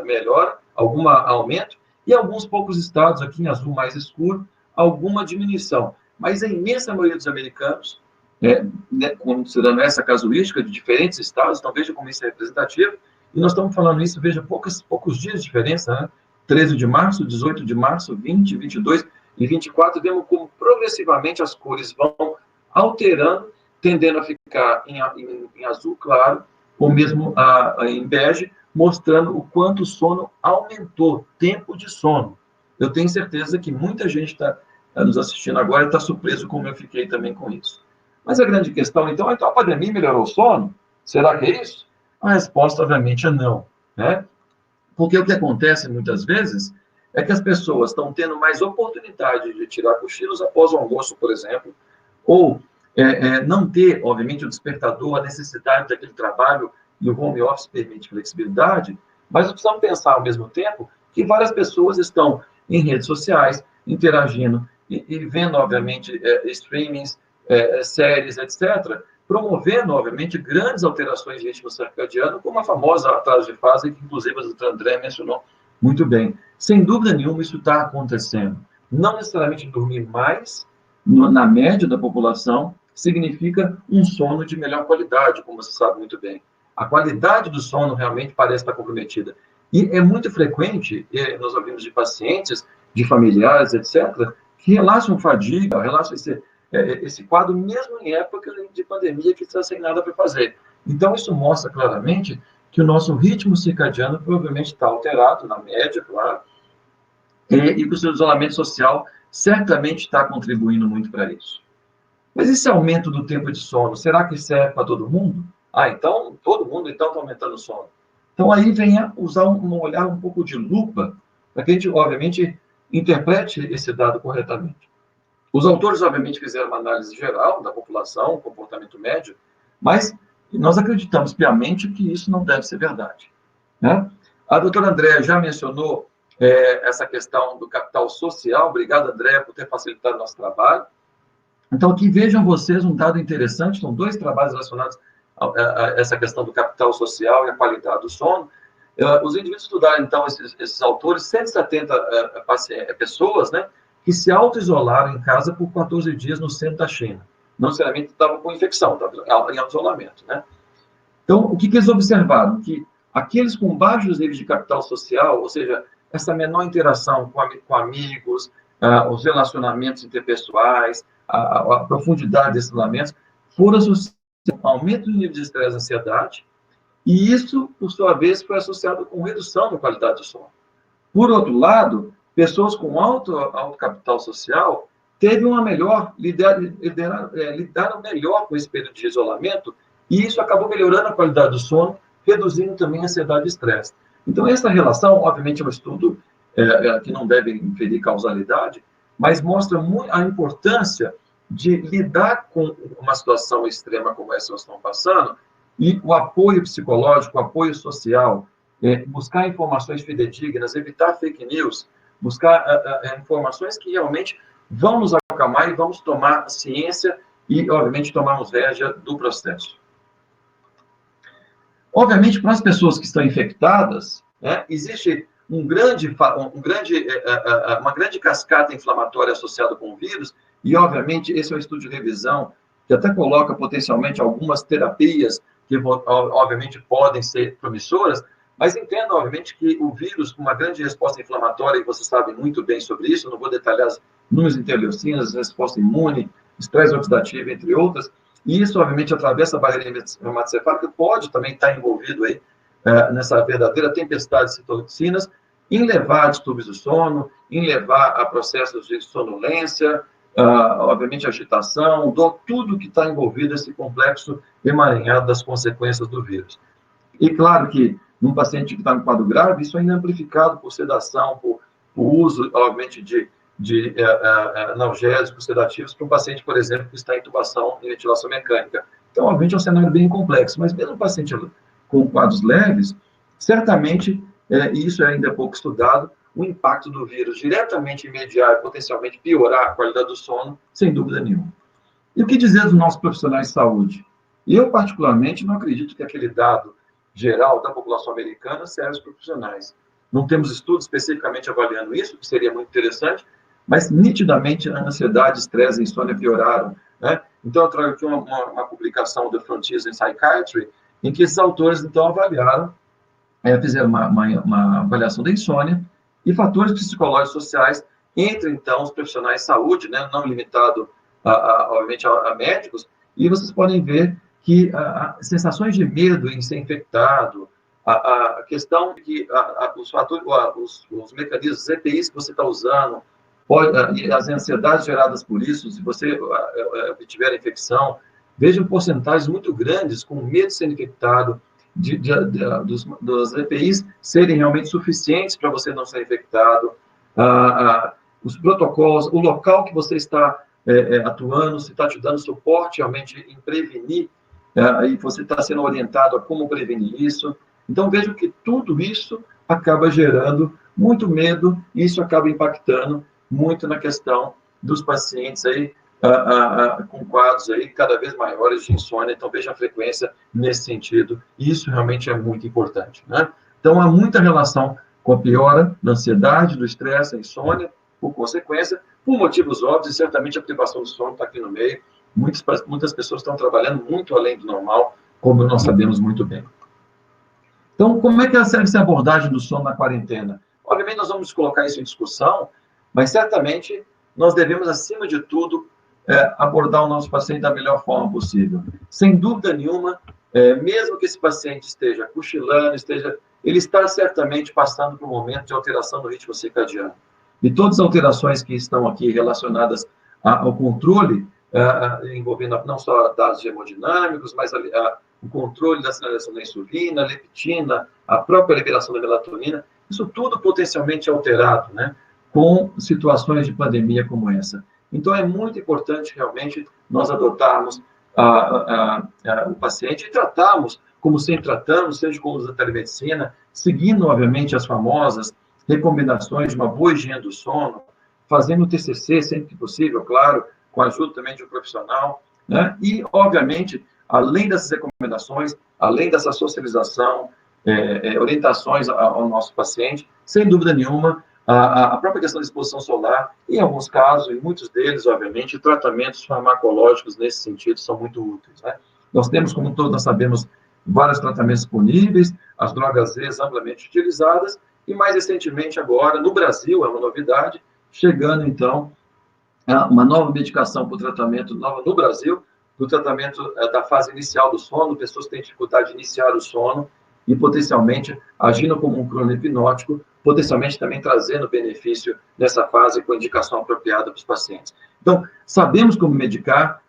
[SPEAKER 3] melhora, algum aumento, e alguns poucos estados, aqui em azul mais escuro, alguma diminuição. Mas a imensa maioria dos americanos, né, considerando essa casuística de diferentes estados, então veja como isso é representativo, e nós estamos falando isso, veja, poucos dias de diferença, né? 13 de março, 18 de março, 20, 22 e 24, vemos como progressivamente as cores vão alterando, tendendo a ficar em azul claro, ou mesmo em bege, mostrando o quanto o sono aumentou, tempo de sono. Eu tenho certeza que muita gente está nos assistindo agora e está surpreso como eu fiquei também com isso. Mas a grande questão, então, a pandemia melhorou o sono? Será que é isso? A resposta, obviamente, é não, né? Porque o que acontece muitas vezes é que as pessoas estão tendo mais oportunidade de tirar cochilos após o almoço, por exemplo, ou não ter, obviamente, o despertador, a necessidade daquele trabalho, e o home office permite flexibilidade, mas precisamos pensar, ao mesmo tempo, que várias pessoas estão em redes sociais, interagindo e vendo, obviamente, streamings, séries, etc., promovendo, obviamente, grandes alterações de ritmo circadiano, como a famosa atraso de fase, que, inclusive, o André mencionou muito bem. Sem dúvida nenhuma, isso está acontecendo. Não necessariamente dormir mais, na média da população, significa um sono de melhor qualidade, como você sabe muito bem. A qualidade do sono realmente parece estar comprometida. E é muito frequente, nós ouvimos de pacientes, de familiares, etc., que relatam fadiga, relatam esse quadro mesmo em época de pandemia que está sem nada para fazer. Então, isso mostra claramente que o nosso ritmo circadiano provavelmente está alterado, na média, claro, e que o seu isolamento social certamente está contribuindo muito para isso. Mas esse aumento do tempo de sono, será que serve para todo mundo? Então, todo mundo então está aumentando o sono. Então, aí vem a usar um olhar um pouco de lupa, para que a gente, obviamente, interprete esse dado corretamente. Os autores, obviamente, fizeram uma análise geral da população, comportamento médio, mas nós acreditamos piamente que isso não deve ser verdade, né? A doutora Andréa já mencionou essa questão do capital social. Obrigado, Andréa, por ter facilitado o nosso trabalho. Então, aqui vejam vocês um dado interessante, são 2 trabalhos relacionados a essa questão do capital social e a qualidade do sono. Os indivíduos estudaram, então, esses autores, 170 pessoas, né, que se auto-isolaram em casa por 14 dias no centro da China. Não necessariamente estavam com infecção, estavam em isolamento, né? Então, o que eles observaram? Que aqueles com baixos níveis de capital social, ou seja, essa menor interação com amigos, os relacionamentos interpessoais, a profundidade desses relacionamentos, foram associados a aumento do nível de estresse e ansiedade, e isso, por sua vez, foi associado com redução da qualidade do sono. Por outro lado, pessoas com alto capital social teve uma melhor, lidaram melhor com esse período de isolamento, e isso acabou melhorando a qualidade do sono, reduzindo também a ansiedade e estresse. Então, essa relação, obviamente, é um estudo que não deve inferir causalidade, mas mostra muito a importância de lidar com uma situação extrema como essa que nós estamos passando, e o apoio psicológico, o apoio social, buscar informações fidedignas, evitar fake news, buscar informações que realmente vão nos acalmar e vamos tomar ciência e, obviamente, tomarmos rédea do processo. Obviamente, para as pessoas que estão infectadas, né, existe uma grande cascata inflamatória associada com o vírus, e, obviamente, esse é um estudo de revisão que até coloca potencialmente algumas terapias que, obviamente, podem ser promissoras, mas entenda, obviamente, que o vírus, com uma grande resposta inflamatória, e vocês sabem muito bem sobre isso, não vou detalhar as números de interleucinas, resposta imune, estresse oxidativo, entre outras, e isso, obviamente, atravessa a barreira hematocefálica, pode também estar envolvido aí, nessa verdadeira tempestade de citocinas, em levar a distúrbios do sono, em levar a processos de sonolência, obviamente, agitação, dor, tudo que está envolvido nesse complexo emaranhado das consequências do vírus. E claro que, num paciente que está em quadro grave, isso ainda é amplificado por sedação, por uso, obviamente, de analgésicos, sedativos, para um paciente, por exemplo, que está em intubação e ventilação mecânica. Então, obviamente, é um cenário bem complexo, mas mesmo um paciente com quadros leves, certamente, e isso ainda é pouco estudado, o impacto do vírus diretamente imediato, potencialmente piorar a qualidade do sono, sem dúvida nenhuma. E o que dizer dos nossos profissionais de saúde? Eu, particularmente, não acredito que aquele dado geral da população americana serve aos profissionais. Não temos estudos especificamente avaliando isso, que seria muito interessante, mas nitidamente a ansiedade, estresse e insônia pioraram, né? Então, eu trago aqui uma publicação do Frontiers in Psychiatry, em que esses autores, então, avaliaram, fizeram uma avaliação da insônia e fatores psicológicos sociais entre, então, os profissionais de saúde, né, não limitado, obviamente, a médicos, e vocês podem ver que sensações de medo em ser infectado, a questão de que os fatores, os mecanismos, os EPIs que você está usando, e as ansiedades geradas por isso, se você tiver infecção, vejam porcentagens muito grandes com medo de ser infectado, dos EPIs serem realmente suficientes para você não ser infectado, os protocolos, o local que você está atuando, se está te dando suporte realmente em prevenir, e você está sendo orientado a como prevenir isso. Então, vejam que tudo isso acaba gerando muito medo, e isso acaba impactando muito na questão dos pacientes aí, com quadros aí cada vez maiores de insônia. Então, veja a frequência nesse sentido, e isso realmente é muito importante, né? Então, há muita relação com a piora da ansiedade, do estresse, da insônia, por consequência, por motivos óbvios, e certamente a privação do sono está aqui no meio. Muitas pessoas estão trabalhando muito além do normal, como nós sabemos muito bem. Então, como é que serve essa abordagem do sono na quarentena? Obviamente, nós vamos colocar isso em discussão, mas certamente nós devemos, acima de tudo, abordar o nosso paciente da melhor forma possível. Sem dúvida nenhuma, mesmo que esse paciente esteja cochilando, ele está certamente passando por um momento de alteração do ritmo circadiano. E todas as alterações que estão aqui relacionadas ao controle, envolvendo não só dados hemodinâmicos, mas o controle da sinalização da insulina, leptina, a própria liberação da melatonina, isso tudo potencialmente alterado, né, com situações de pandemia como essa. Então, é muito importante, realmente, nós adotarmos o paciente e tratarmos como sempre tratamos, seja com o uso da telemedicina, seguindo, obviamente, as famosas recomendações de uma boa higiene do sono, fazendo o TCC sempre que possível, claro, com a ajuda também de um profissional, né? E, obviamente, além dessas recomendações, além dessa socialização, orientações ao nosso paciente, sem dúvida nenhuma, a própria questão da exposição solar, em alguns casos, em muitos deles, obviamente, tratamentos farmacológicos nesse sentido são muito úteis, né? Nós temos, como todos nós sabemos, vários tratamentos disponíveis, as drogas Z amplamente utilizadas, e mais recentemente agora, no Brasil, é uma novidade, chegando então uma nova medicação para o tratamento, nova no Brasil, do tratamento da fase inicial do sono, pessoas que têm dificuldade de iniciar o sono, e potencialmente agindo como um cronopinótico, potencialmente também trazendo benefício nessa fase com indicação apropriada para os pacientes. Então, sabemos como medicar,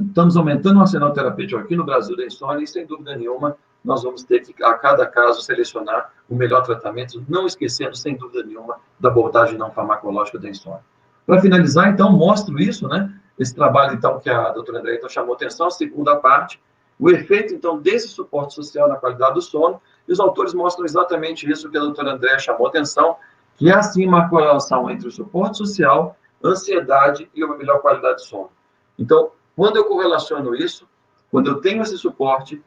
[SPEAKER 3] estamos aumentando o arsenal terapêutico aqui no Brasil da insônia e, sem dúvida nenhuma, nós vamos ter que, a cada caso, selecionar o melhor tratamento, não esquecendo, sem dúvida nenhuma, da abordagem não farmacológica da insônia. Para finalizar, então, mostro isso, né? Esse trabalho, então, que a doutora Andréa então, chamou atenção, a segunda parte, o efeito, então, desse suporte social na qualidade do sono, e os autores mostram exatamente isso que a doutora Andréa chamou atenção, que é, assim, uma correlação entre o suporte social, ansiedade e uma melhor qualidade de sono. Então, quando eu correlaciono isso, quando eu tenho esse suporte,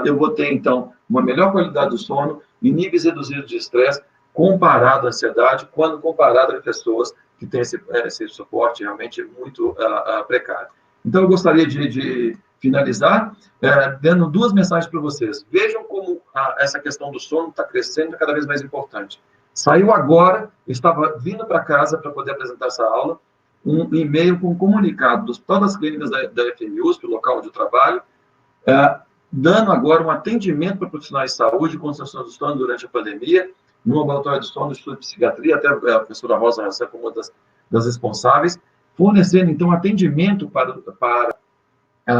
[SPEAKER 3] eu vou ter, então, uma melhor qualidade do sono e níveis reduzidos de estresse comparado à ansiedade, quando comparado a pessoas que têm esse suporte realmente muito precário. Então, eu gostaria de finalizar dando duas mensagens para vocês. Vejam como essa questão do sono está crescendo, cada vez mais importante. Saiu agora, estava vindo para casa para poder apresentar essa aula, um e-mail com um comunicado de todas as clínicas da FMUSP, o local onde eu trabalho, dando agora um atendimento para profissionais de saúde com situação do sono durante a pandemia, no laboratório de sono do Instituto de Psiquiatria, até a professora Rosa Rassan como uma das responsáveis, fornecendo, então, atendimento para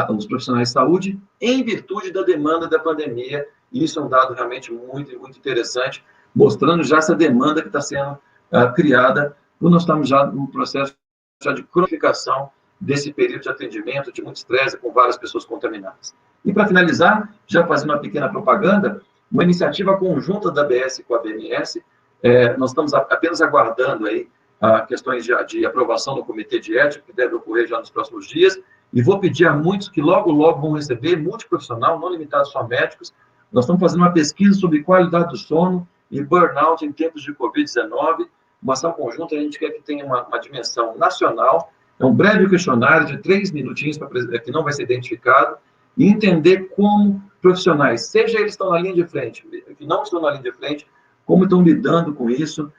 [SPEAKER 3] os profissionais de saúde em virtude da demanda da pandemia. E isso é um dado realmente muito, muito interessante, mostrando já essa demanda que está sendo criada, quando nós estamos já num processo já de cronificação desse período de atendimento, de muito estresse, com várias pessoas contaminadas. E, para finalizar, já fazendo uma pequena propaganda, uma iniciativa conjunta da ABS com a BMS, nós estamos apenas aguardando aí questões de aprovação do Comitê de Ética, que deve ocorrer já nos próximos dias, e vou pedir a muitos que logo, logo vão receber, multiprofissional, não limitado só a médicos. Nós estamos fazendo uma pesquisa sobre qualidade do sono e burnout em tempos de Covid-19, uma ação conjunta, a gente quer que tenha uma dimensão nacional, é um breve questionário de 3 minutinhos, que não vai ser identificado, e entender como profissionais, seja eles estão na linha de frente, que não estão na linha de frente, como estão lidando com isso,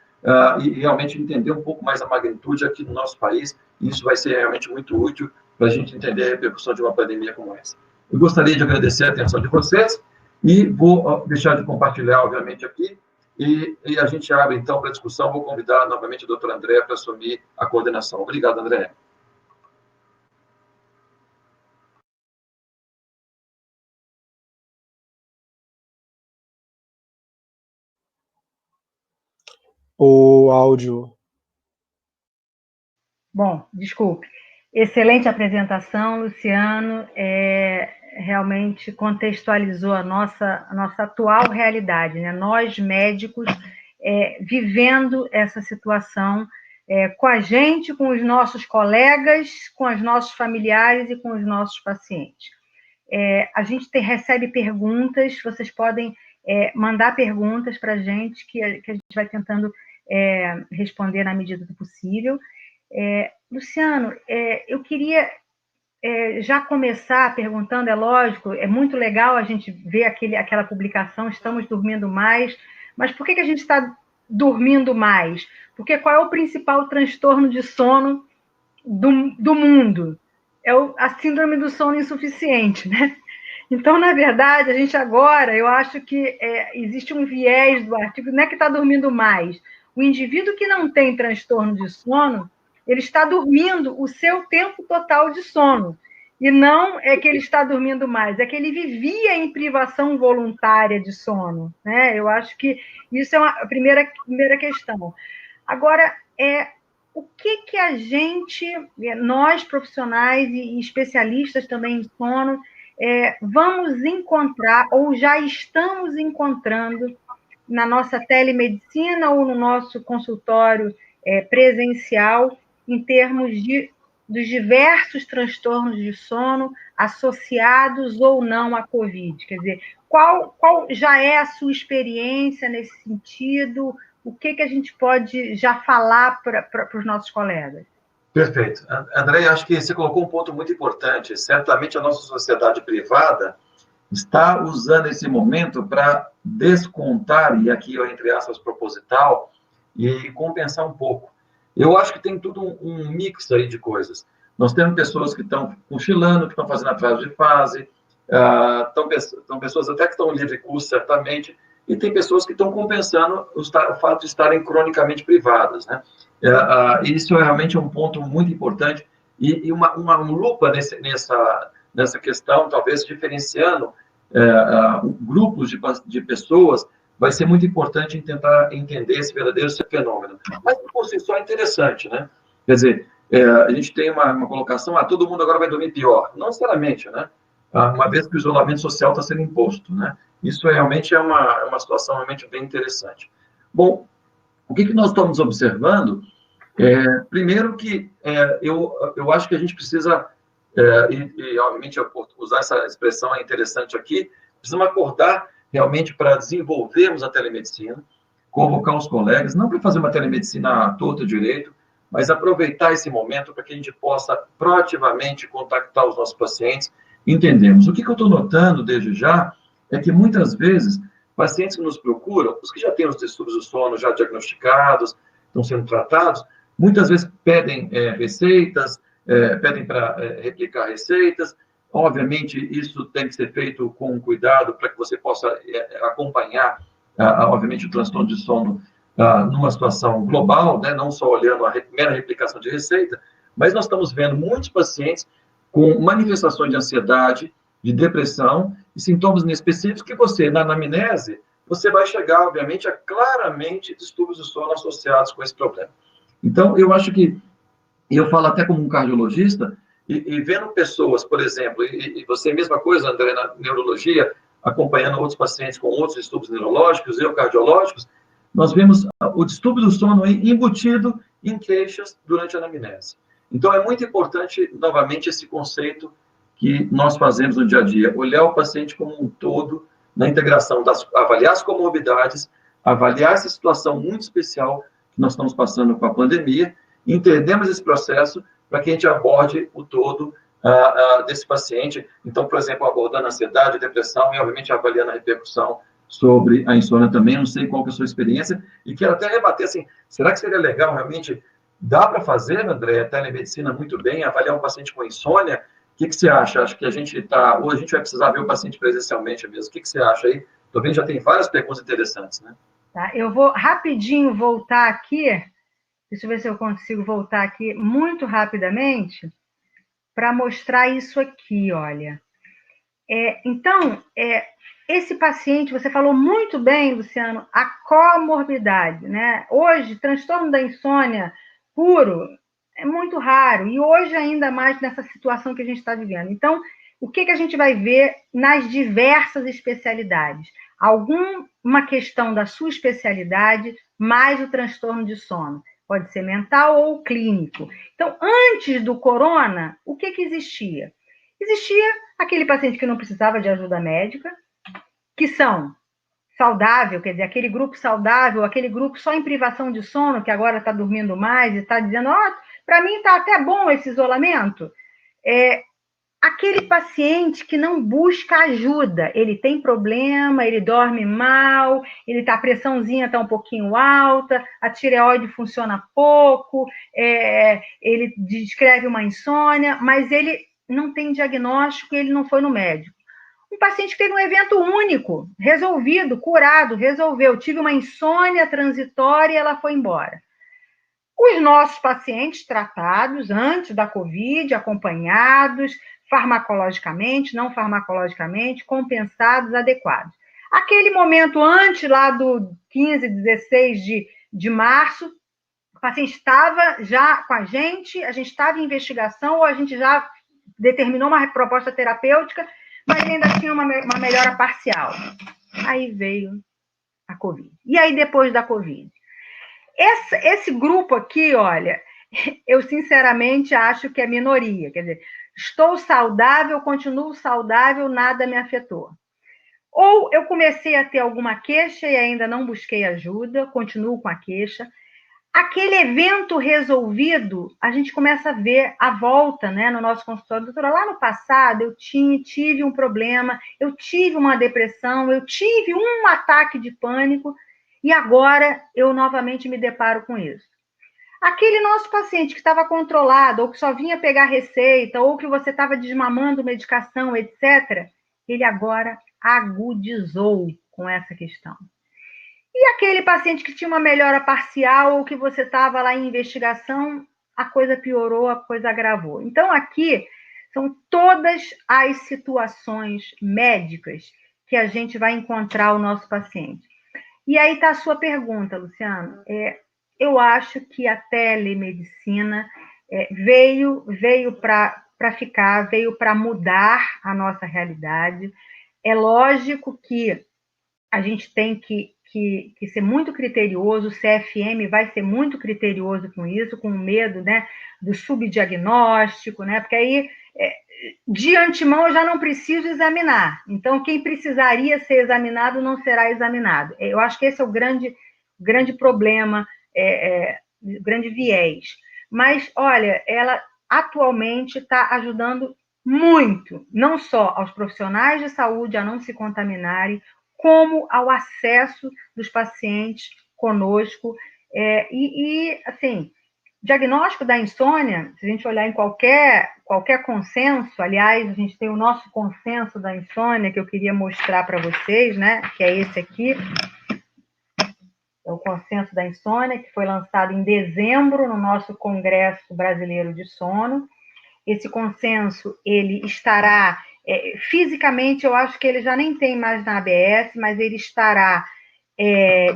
[SPEAKER 3] e realmente entender um pouco mais a magnitude aqui no nosso país, e isso vai ser realmente muito útil para a gente entender a repercussão de uma pandemia como essa. Eu gostaria de agradecer a atenção de vocês, e vou deixar de compartilhar, obviamente, aqui, e a gente abre, então, para discussão. Vou convidar novamente a doutora Andréa para assumir a coordenação. Obrigado, Andréa.
[SPEAKER 1] O áudio.
[SPEAKER 2] Bom, desculpe. Excelente apresentação, Luciano. Realmente contextualizou a nossa atual realidade, né? Nós, médicos, vivendo essa situação com a gente, com os nossos colegas, com os nossos familiares e com os nossos pacientes. A gente recebe perguntas, vocês podem mandar perguntas para a gente, que a gente vai tentando responder na medida do possível. Luciano, eu queria já começar perguntando, é lógico, é muito legal a gente ver aquela publicação, estamos dormindo mais, mas por que a gente está dormindo mais? Porque qual é o principal transtorno de sono do mundo? É a síndrome do sono insuficiente, né? Então, na verdade, a gente agora, eu acho que existe um viés do artigo, não é que está dormindo mais. O indivíduo que não tem transtorno de sono, ele está dormindo o seu tempo total de sono. E não é que ele está dormindo mais, é que ele vivia em privação voluntária de sono, né? Eu acho que isso é a primeira questão. Agora, o que a gente, nós profissionais e especialistas também em sono, vamos encontrar ou já estamos encontrando na nossa telemedicina ou no nosso consultório presencial, em termos dos diversos transtornos de sono associados ou não à Covid? Quer dizer, qual já é a sua experiência nesse sentido? O que a gente pode já falar para os nossos colegas?
[SPEAKER 3] Perfeito. André, acho que você colocou um ponto muito importante. Certamente a nossa sociedade privada está usando esse momento para descontar, e aqui eu entre aspas proposital, e compensar um pouco. Eu acho que tem tudo um mix aí de coisas. Nós temos pessoas que estão cochilando, que estão fazendo atraso de fase, estão pessoas até que estão em livre curso, certamente, e tem pessoas que estão compensando o fato de estarem cronicamente privadas, né? Isso realmente é um ponto muito importante e uma lupa nessa questão, talvez diferenciando grupos de pessoas, vai ser muito importante em tentar entender esse verdadeiro fenômeno. Mas, por si só, é interessante, né? Quer dizer, a gente tem uma colocação, todo mundo agora vai dormir pior. Não necessariamente, né? Uma vez que o isolamento social está sendo imposto, né? Isso realmente é uma situação realmente bem interessante. Bom, o que nós estamos observando? Primeiro que eu acho que a gente precisa, obviamente usar essa expressão é interessante aqui, precisamos acordar realmente para desenvolvermos a telemedicina, convocar os colegas, não para fazer uma telemedicina à torta e direito, mas aproveitar esse momento para que a gente possa proativamente contactar os nossos pacientes, entendemos. O que eu estou notando desde já é que muitas vezes pacientes que nos procuram, os que já têm os distúrbios do sono já diagnosticados, estão sendo tratados, muitas vezes pedem receitas, pedem para replicar receitas. Obviamente, isso tem que ser feito com cuidado para que você possa acompanhar, obviamente, o transtorno de sono numa situação global, né? Não só olhando a mera replicação de receita, mas nós estamos vendo muitos pacientes com manifestações de ansiedade, de depressão e sintomas específicos que você, na anamnese, você vai chegar, obviamente, a claramente distúrbios do sono associados com esse problema. Então, eu acho que, e eu falo até como um cardiologista, e vendo pessoas, por exemplo, e você, mesma coisa, André, na neurologia, acompanhando outros pacientes com outros distúrbios neurológicos e cardiológicos, nós vemos o distúrbio do sono embutido em queixas durante a anamnese. Então, é muito importante, novamente, esse conceito que nós fazemos no dia a dia, olhar o paciente como um todo, na integração, avaliar as comorbidades, avaliar essa situação muito especial que nós estamos passando com a pandemia, entendemos esse processo para que a gente aborde o todo desse paciente. Então, por exemplo, abordando a ansiedade, depressão e, obviamente, avaliando a repercussão sobre a insônia também. Não sei qual que é a sua experiência e quero até rebater, assim, será que seria legal realmente, dá para fazer, André, telemedicina muito bem, avaliar um paciente com insônia? O que você acha? Acho que a gente está, ou a gente vai precisar ver o paciente presencialmente mesmo. O que você acha aí? Estou vendo, já tem várias perguntas interessantes, né?
[SPEAKER 2] Tá, eu vou rapidinho voltar aqui. Deixa eu ver se eu consigo voltar aqui muito rapidamente para mostrar isso aqui, olha. Então, esse paciente, você falou muito bem, Luciano, a comorbidade, né? Hoje, transtorno da insônia puro é muito raro, e hoje ainda mais nessa situação que a gente está vivendo. Então, o que a gente vai ver nas diversas especialidades? Alguma questão da sua especialidade, mais o transtorno de sono. Pode ser mental ou clínico. Então, antes do corona, o que existia? Existia aquele paciente que não precisava de ajuda médica, que são saudável, quer dizer, aquele grupo saudável, aquele grupo só em privação de sono, que agora está dormindo mais e está dizendo, para mim está até bom esse isolamento. Aquele paciente que não busca ajuda, ele tem problema, ele dorme mal, a pressãozinha está um pouquinho alta, a tireoide funciona pouco, ele descreve uma insônia, mas ele não tem diagnóstico, ele não foi no médico. Um paciente que teve um evento único, resolvido, curado, resolveu, tive uma insônia transitória e ela foi embora. Os nossos pacientes tratados antes da Covid, acompanhados farmacologicamente, não farmacologicamente, compensados, adequados. Aquele momento antes, lá do 15, 16 de março, o paciente estava já com a gente estava em investigação, ou a gente já determinou uma proposta terapêutica, mas ainda tinha uma melhora parcial. Aí veio a Covid. E aí, depois da Covid? Esse grupo aqui, olha, eu sinceramente acho que é minoria. Quer dizer, estou saudável, continuo saudável, nada me afetou. Ou eu comecei a ter alguma queixa e ainda não busquei ajuda, continuo com a queixa. Aquele evento resolvido, a gente começa a ver a volta, né, no nosso consultório. Doutora, lá no passado eu tive um problema, eu tive uma depressão, eu tive um ataque de pânico e agora eu novamente me deparo com isso. Aquele nosso paciente que estava controlado, ou que só vinha pegar receita, ou que você estava desmamando medicação, etc., ele agora agudizou com essa questão. E aquele paciente que tinha uma melhora parcial ou que você estava lá em investigação, a coisa piorou, a coisa agravou. Então, aqui são todas as situações médicas que a gente vai encontrar o nosso paciente. E aí está a sua pergunta, Luciano. Eu acho que a telemedicina veio para ficar, veio para mudar a nossa realidade. É lógico que a gente tem que ser muito criterioso, o CFM vai ser muito criterioso com isso, com medo, né, do subdiagnóstico, né, porque aí, de antemão, eu já não preciso examinar. Então, quem precisaria ser examinado não será examinado. Eu acho que esse é o grande problema, o grande viés. Mas, olha, ela atualmente está ajudando muito, não só aos profissionais de saúde a não se contaminarem, como ao acesso dos pacientes conosco. Assim, diagnóstico da insônia, se a gente olhar em qualquer consenso, aliás, a gente tem o nosso consenso da insônia, que eu queria mostrar para vocês, né, que é esse aqui, é o consenso da insônia, que foi lançado em dezembro no nosso Congresso Brasileiro de Sono. Esse consenso, ele estará... fisicamente, eu acho que ele já nem tem mais na ABS, mas ele estará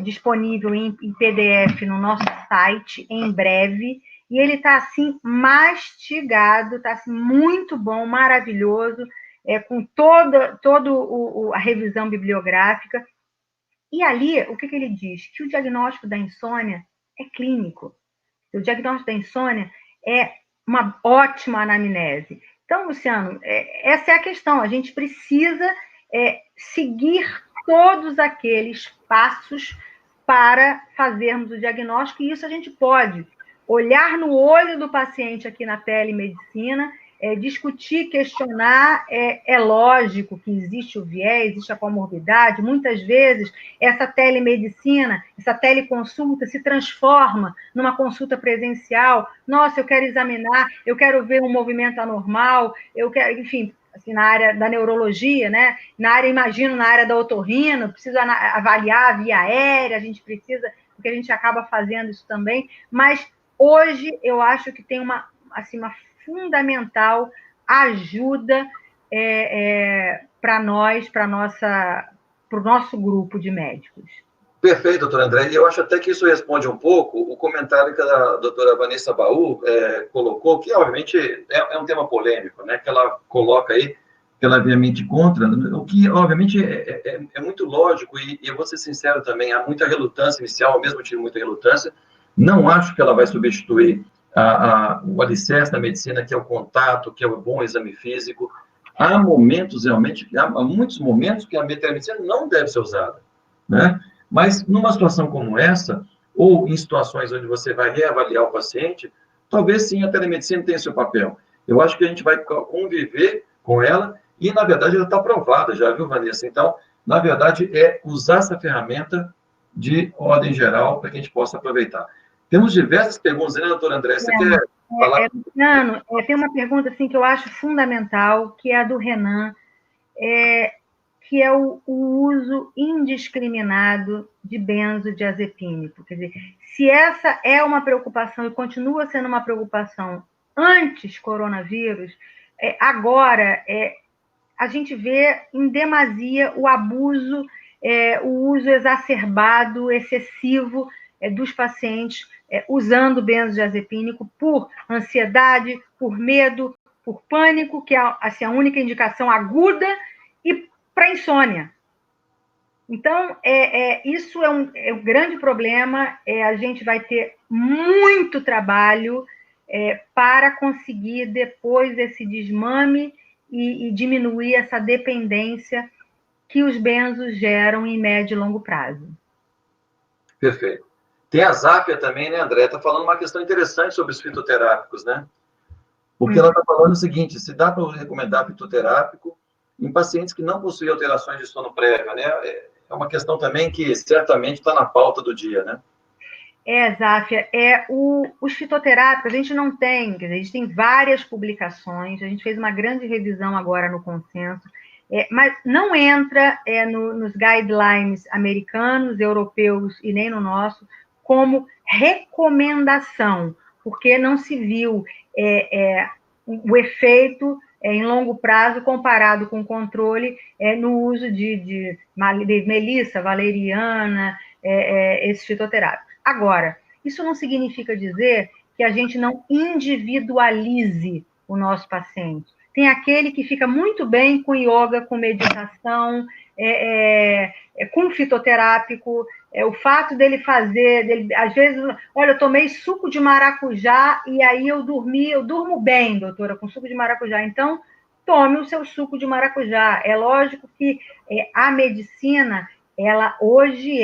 [SPEAKER 2] disponível em PDF no nosso site em breve, e ele está, assim, mastigado, está assim, muito bom, maravilhoso, com toda a revisão bibliográfica. E ali, o que ele diz? Que o diagnóstico da insônia é clínico. O diagnóstico da insônia é uma ótima anamnese. Então, Luciano, essa é a questão. A gente precisa seguir todos aqueles passos para fazermos o diagnóstico, e isso a gente pode olhar no olho do paciente aqui na telemedicina, discutir, questionar. É lógico que existe o viés, existe a comorbidade. Muitas vezes, essa telemedicina, essa teleconsulta se transforma numa consulta presencial. Nossa, eu quero examinar, eu quero ver um movimento anormal, eu quero, enfim, assim, na área da neurologia, né? Imagino, na área da otorrino, preciso avaliar a via aérea, a gente precisa, porque a gente acaba fazendo isso também, mas hoje eu acho que tem uma fundamental ajuda para nós, para o nosso grupo de médicos.
[SPEAKER 3] Perfeito, doutor André. E eu acho até que isso responde um pouco o comentário que a doutora Vanessa Baú colocou, que obviamente é um tema polêmico, né? Que ela coloca aí, que ela é veemente contra, o que obviamente é muito lógico, e eu vou ser sincero também, há muita relutância inicial, eu mesmo tive muita relutância. Não acho que ela vai substituir o alicerce da medicina, que é o contato, que é o bom exame físico. Há momentos, realmente, há muitos momentos que a telemedicina não deve ser usada, né? Mas, numa situação como essa, ou em situações onde você vai reavaliar o paciente, talvez sim a telemedicina tenha seu papel. Eu acho que a gente vai conviver com ela e, na verdade, ela está aprovada já, viu, Vanessa? Então, na verdade, é usar essa ferramenta de ordem geral para que a gente possa aproveitar. Temos diversas perguntas, né, doutor André? Você quer falar?
[SPEAKER 2] Luciano, tem uma pergunta assim, que eu acho fundamental, que é a do Renan, que é o uso indiscriminado de benzodiazepínico. Quer dizer, se essa é uma preocupação e continua sendo uma preocupação antes coronavírus, agora a gente vê em demasia o abuso, o uso exacerbado, excessivo dos pacientes usando benzodiazepínico por ansiedade, por medo, por pânico, que é assim, a única indicação aguda, e para insônia. Então, isso é um grande problema. A gente vai ter muito trabalho para conseguir, depois desse desmame, e diminuir essa dependência que os benzos geram em médio e longo prazo.
[SPEAKER 3] Perfeito. Tem a Zápia também, né, André? Está falando uma questão interessante sobre os fitoterápicos, né? Porque ela está falando o seguinte, se dá para recomendar fitoterápico em pacientes que não possuem alterações de sono prévia, né? É uma questão também que certamente está na pauta do dia, né?
[SPEAKER 2] Záfia, os fitoterápicos, a gente não tem, quer dizer, a gente tem várias publicações, a gente fez uma grande revisão agora no consenso, mas não entra nos guidelines americanos, europeus e nem no nosso, como recomendação, porque não se viu o efeito em longo prazo comparado com o controle no uso de melissa, valeriana, esses fitoterápicos. Agora, isso não significa dizer que a gente não individualize o nosso paciente. Tem aquele que fica muito bem com yoga, com meditação, com fitoterápico, o fato dele fazer, às vezes, olha, eu tomei suco de maracujá e aí eu durmo bem, doutora, com suco de maracujá. Então, tome o seu suco de maracujá. É lógico que a medicina, ela hoje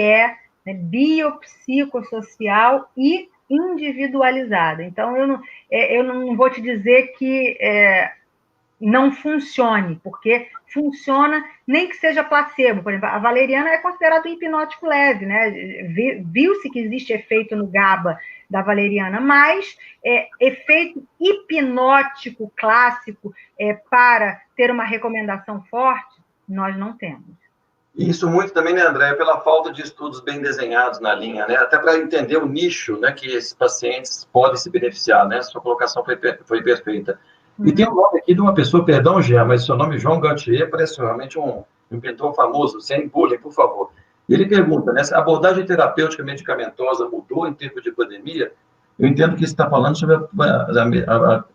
[SPEAKER 2] biopsicossocial e individualizada. Então, eu não vou te dizer que não funcione, porque funciona, nem que seja placebo. Por exemplo, a valeriana é considerada um hipnótico leve, né? Viu-se que existe efeito no GABA da valeriana, mas efeito hipnótico clássico para ter uma recomendação forte, nós não temos.
[SPEAKER 3] Isso muito também, né, André, pela falta de estudos bem desenhados na linha, né? Até para entender o nicho, né, que esses pacientes podem se beneficiar, né? Sua colocação foi perfeita. E tem um nome aqui de uma pessoa, perdão, Jean, mas seu nome é João Gautier, parece realmente um pintor famoso, sem bullying, por favor. E ele pergunta, né, se a abordagem terapêutica medicamentosa mudou em tempo de pandemia? Eu entendo que você está falando sobre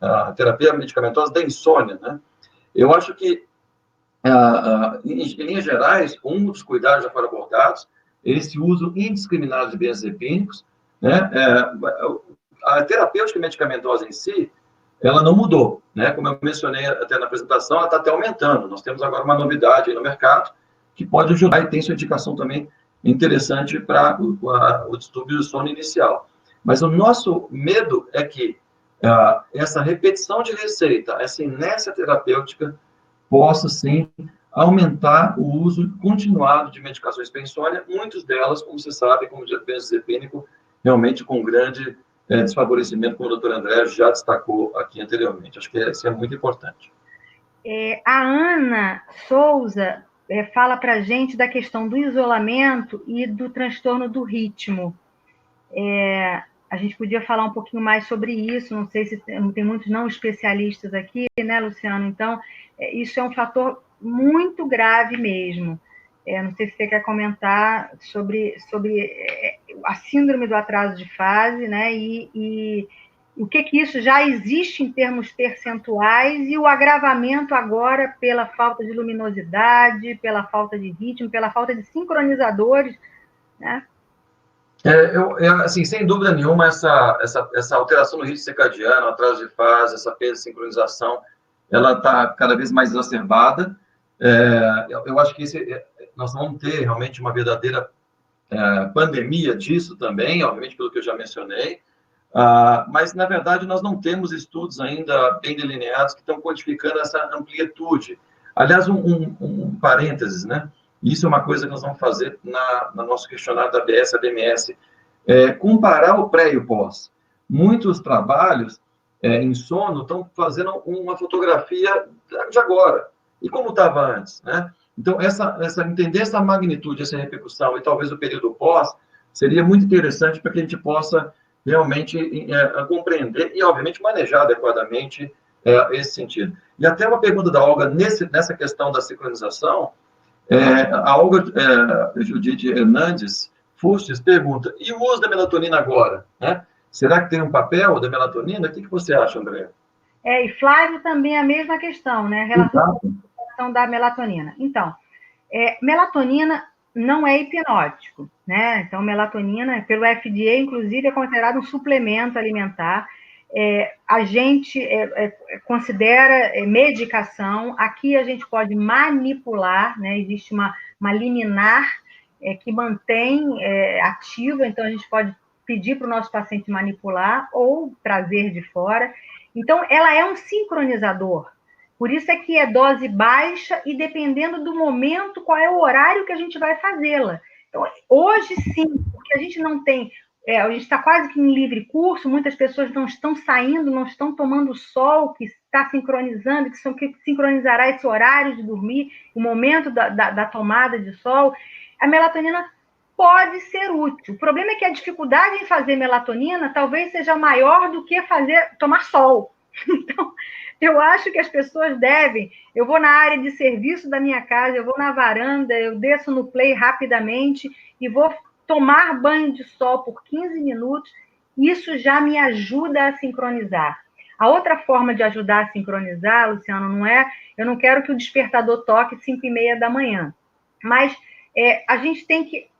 [SPEAKER 3] a terapia medicamentosa da insônia, né? Eu acho que, em linhas gerais, um dos cuidados já foram abordados, esse uso indiscriminado de benzodiazepínicos, né? A terapêutica medicamentosa em si, ela não mudou, né? Como eu mencionei até na apresentação, ela está até aumentando. Nós temos agora uma novidade aí no mercado que pode ajudar e tem sua indicação também interessante para o distúrbio do sono inicial. Mas o nosso medo é que essa repetição de receita, essa inércia terapêutica, possa, sim, aumentar o uso continuado de medicações para insônia, muitas delas, como você sabe, como o benzodiazepínico, realmente com grande desfavorecimento, como o doutor André já destacou aqui anteriormente. Acho que isso é muito importante.
[SPEAKER 2] A Ana Souza fala para a gente da questão do isolamento e do transtorno do ritmo. A gente podia falar um pouquinho mais sobre isso, não sei se tem muitos não especialistas aqui, né, Luciano? Então, isso é um fator muito grave mesmo. Não sei se você quer comentar sobre a síndrome do atraso de fase, né? E o que isso já existe em termos percentuais e o agravamento agora pela falta de luminosidade, pela falta de ritmo, pela falta de sincronizadores, né?
[SPEAKER 3] Assim, sem dúvida nenhuma, essa alteração no ritmo circadiano, atraso de fase, essa perda de sincronização, ela está cada vez mais exacerbada. Eu acho que nós vamos ter realmente uma verdadeira pandemia disso também, obviamente, pelo que eu já mencionei, mas, na verdade, nós não temos estudos ainda bem delineados que estão quantificando essa amplitude. Aliás, um parênteses, né? Isso é uma coisa que nós vamos fazer no nosso questionário da ABS-ADMS, comparar o pré e o pós. Muitos trabalhos em sono estão fazendo uma fotografia de agora, e como estava antes, né? Então, entender essa magnitude, essa repercussão, e talvez o período pós, seria muito interessante para que a gente possa realmente compreender e, obviamente, manejar adequadamente esse sentido. E até uma pergunta da Olga nessa questão da sincronização, a Olga Judite Hernandes Fustes pergunta, e o uso da melatonina agora? Né? Será que tem um papel da melatonina? O que você acha, André?
[SPEAKER 2] E Flávio também a mesma questão, né? A relação da melatonina. Então, melatonina não é hipnótico, né? Então, melatonina, pelo FDA, inclusive, é considerado um suplemento alimentar. A gente considera medicação. Aqui a gente pode manipular, né? Existe uma liminar que mantém ativa, então a gente pode pedir para o nosso paciente manipular ou trazer de fora. Então, ela é um sincronizador. Por isso é que é dose baixa e dependendo do momento, qual é o horário que a gente vai fazê-la. Então, hoje sim, porque a gente não tem... a gente está quase que em livre curso, muitas pessoas não estão saindo, não estão tomando sol, que está sincronizando, que sincronizará esse horário de dormir, o momento da tomada de sol. A melatonina pode ser útil. O problema é que a dificuldade em fazer melatonina talvez seja maior do que tomar sol. Então, eu acho que as pessoas devem... Eu vou na área de serviço da minha casa, eu vou na varanda, eu desço no play rapidamente e vou tomar banho de sol por 15 minutos. Isso já me ajuda a sincronizar. A outra forma de ajudar a sincronizar, Luciano, não é... Eu não quero que o despertador toque 5h30 da manhã, mas a gente tem que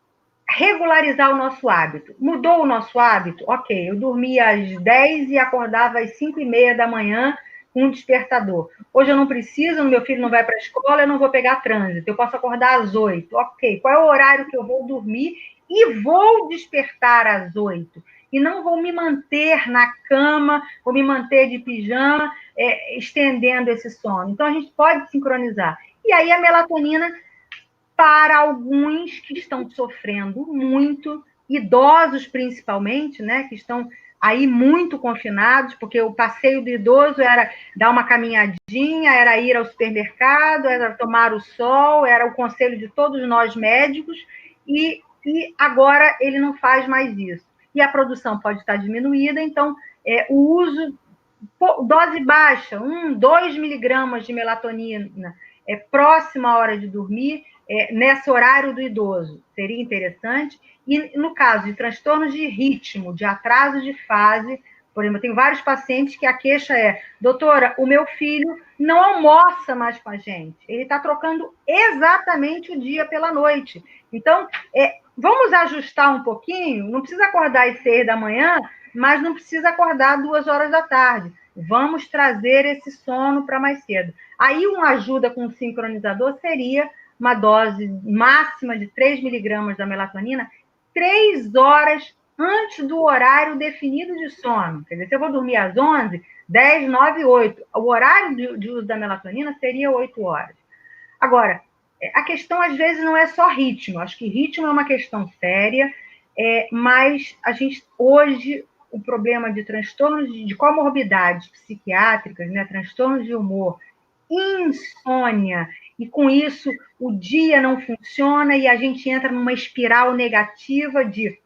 [SPEAKER 2] regularizar o nosso hábito. Mudou o nosso hábito? Ok, eu dormia às 10 e acordava às 5h30 da manhã com um despertador. Hoje eu não preciso, meu filho não vai para a escola, eu não vou pegar trânsito, eu posso acordar às 8. Ok, qual é o horário que eu vou dormir e vou despertar às 8? E não vou me manter na cama, vou me manter de pijama, estendendo esse sono. Então, a gente pode sincronizar. E aí, a melatonina... para alguns que estão sofrendo muito, idosos principalmente, né, que estão aí muito confinados, porque o passeio do idoso era dar uma caminhadinha, era ir ao supermercado, era tomar o sol, era o conselho de todos nós médicos, e agora ele não faz mais isso. E a produção pode estar diminuída, então o uso, dose baixa, 2 miligramas de melatonina, próxima à hora de dormir, nesse horário do idoso, seria interessante. E no caso de transtornos de ritmo, de atraso de fase, por exemplo, eu tenho vários pacientes que a queixa é: doutora, o meu filho não almoça mais com a gente, ele está trocando exatamente o dia pela noite. Então, vamos ajustar um pouquinho, não precisa acordar às 6 da manhã, mas não precisa acordar 2 horas da tarde. Vamos trazer esse sono para mais cedo. Aí, uma ajuda com o sincronizador seria uma dose máxima de 3 miligramas da melatonina 3 horas antes do horário definido de sono. Quer dizer, se eu vou dormir às 11, 10, 9, 8, o horário de uso da melatonina seria 8 horas. Agora, a questão às vezes não é só ritmo, acho que ritmo é uma questão séria, mas a gente hoje, o problema de transtornos de comorbidades psiquiátricas, né, transtornos de humor, insônia, e com isso o dia não funciona e a gente entra numa espiral negativa de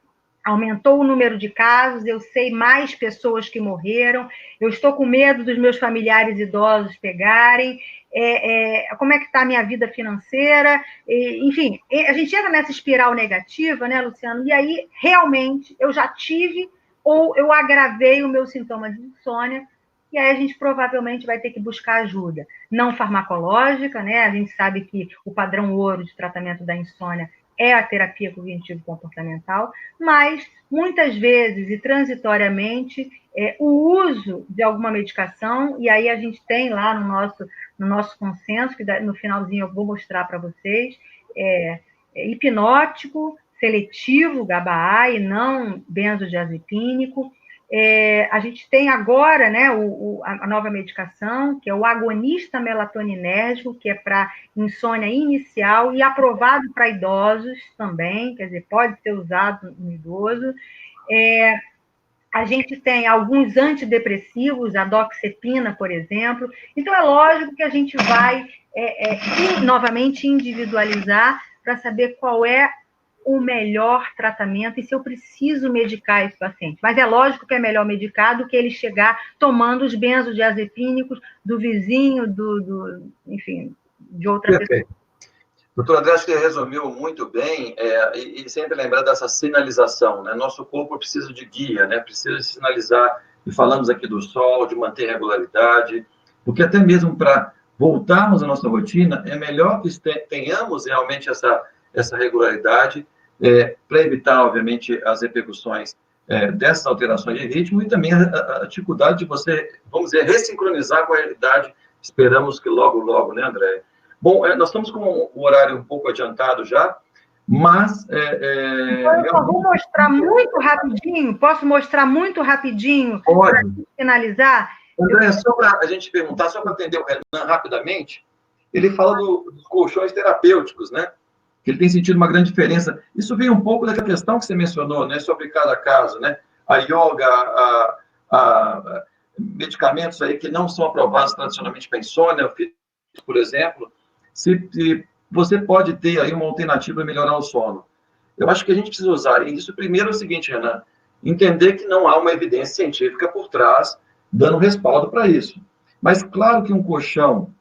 [SPEAKER 2] aumentou o número de casos, eu sei mais pessoas que morreram, eu estou com medo dos meus familiares idosos pegarem, como é que está a minha vida financeira, enfim, a gente entra nessa espiral negativa, né, Luciano? E aí, realmente, eu já tive ou eu agravei o meu sintoma de insônia, e aí a gente provavelmente vai ter que buscar ajuda. Não farmacológica, né? A gente sabe que o padrão ouro de tratamento da insônia é a terapia cognitivo-comportamental, mas muitas vezes e transitoriamente o uso de alguma medicação, e aí a gente tem lá no nosso consenso, que no finalzinho eu vou mostrar para vocês, hipnótico, seletivo, GABA-A e não benzodiazepínico. A gente tem agora, né, a nova medicação, que é o agonista melatoninérgico, que é para insônia inicial e aprovado para idosos também, quer dizer, pode ser usado no idoso. A gente tem alguns antidepressivos, a doxepina, por exemplo. Então, é lógico que a gente vai novamente individualizar para saber qual é o melhor tratamento e se eu preciso medicar esse paciente. Mas é lógico que é melhor medicar do que ele chegar tomando os benzodiazepínicos do vizinho, enfim, de outra pessoa.
[SPEAKER 3] Doutor André, acho que ele resumiu muito bem, e sempre lembrar dessa sinalização, né? Nosso corpo precisa de guia, né? Precisa de sinalizar, e falamos aqui do sol, de manter regularidade, porque até mesmo para voltarmos à nossa rotina, é melhor que tenhamos realmente essa regularidade, para evitar, obviamente, as repercussões dessas alterações de ritmo e também a dificuldade de você, vamos dizer, ressincronizar com a realidade. Esperamos que logo, logo, né, André? Bom, nós estamos com o horário um pouco adiantado já, mas...
[SPEAKER 2] Então, eu só vou mostrar muito rapidinho, posso mostrar muito rapidinho para finalizar?
[SPEAKER 3] André, só para a gente perguntar, só para atender o Renan rapidamente, ele fala dos colchões terapêuticos, né? Que ele tem sentido uma grande diferença. Isso vem um pouco daquela questão que você mencionou, né? Sobre cada caso, né? A yoga, medicamentos aí que não são aprovados tradicionalmente para insônia, por exemplo, se você pode ter aí uma alternativa para melhorar o sono. Eu acho que a gente precisa usar isso. Primeiro é o seguinte, Renan, entender que não há uma evidência científica por trás dando respaldo para isso. Mas claro que um colchão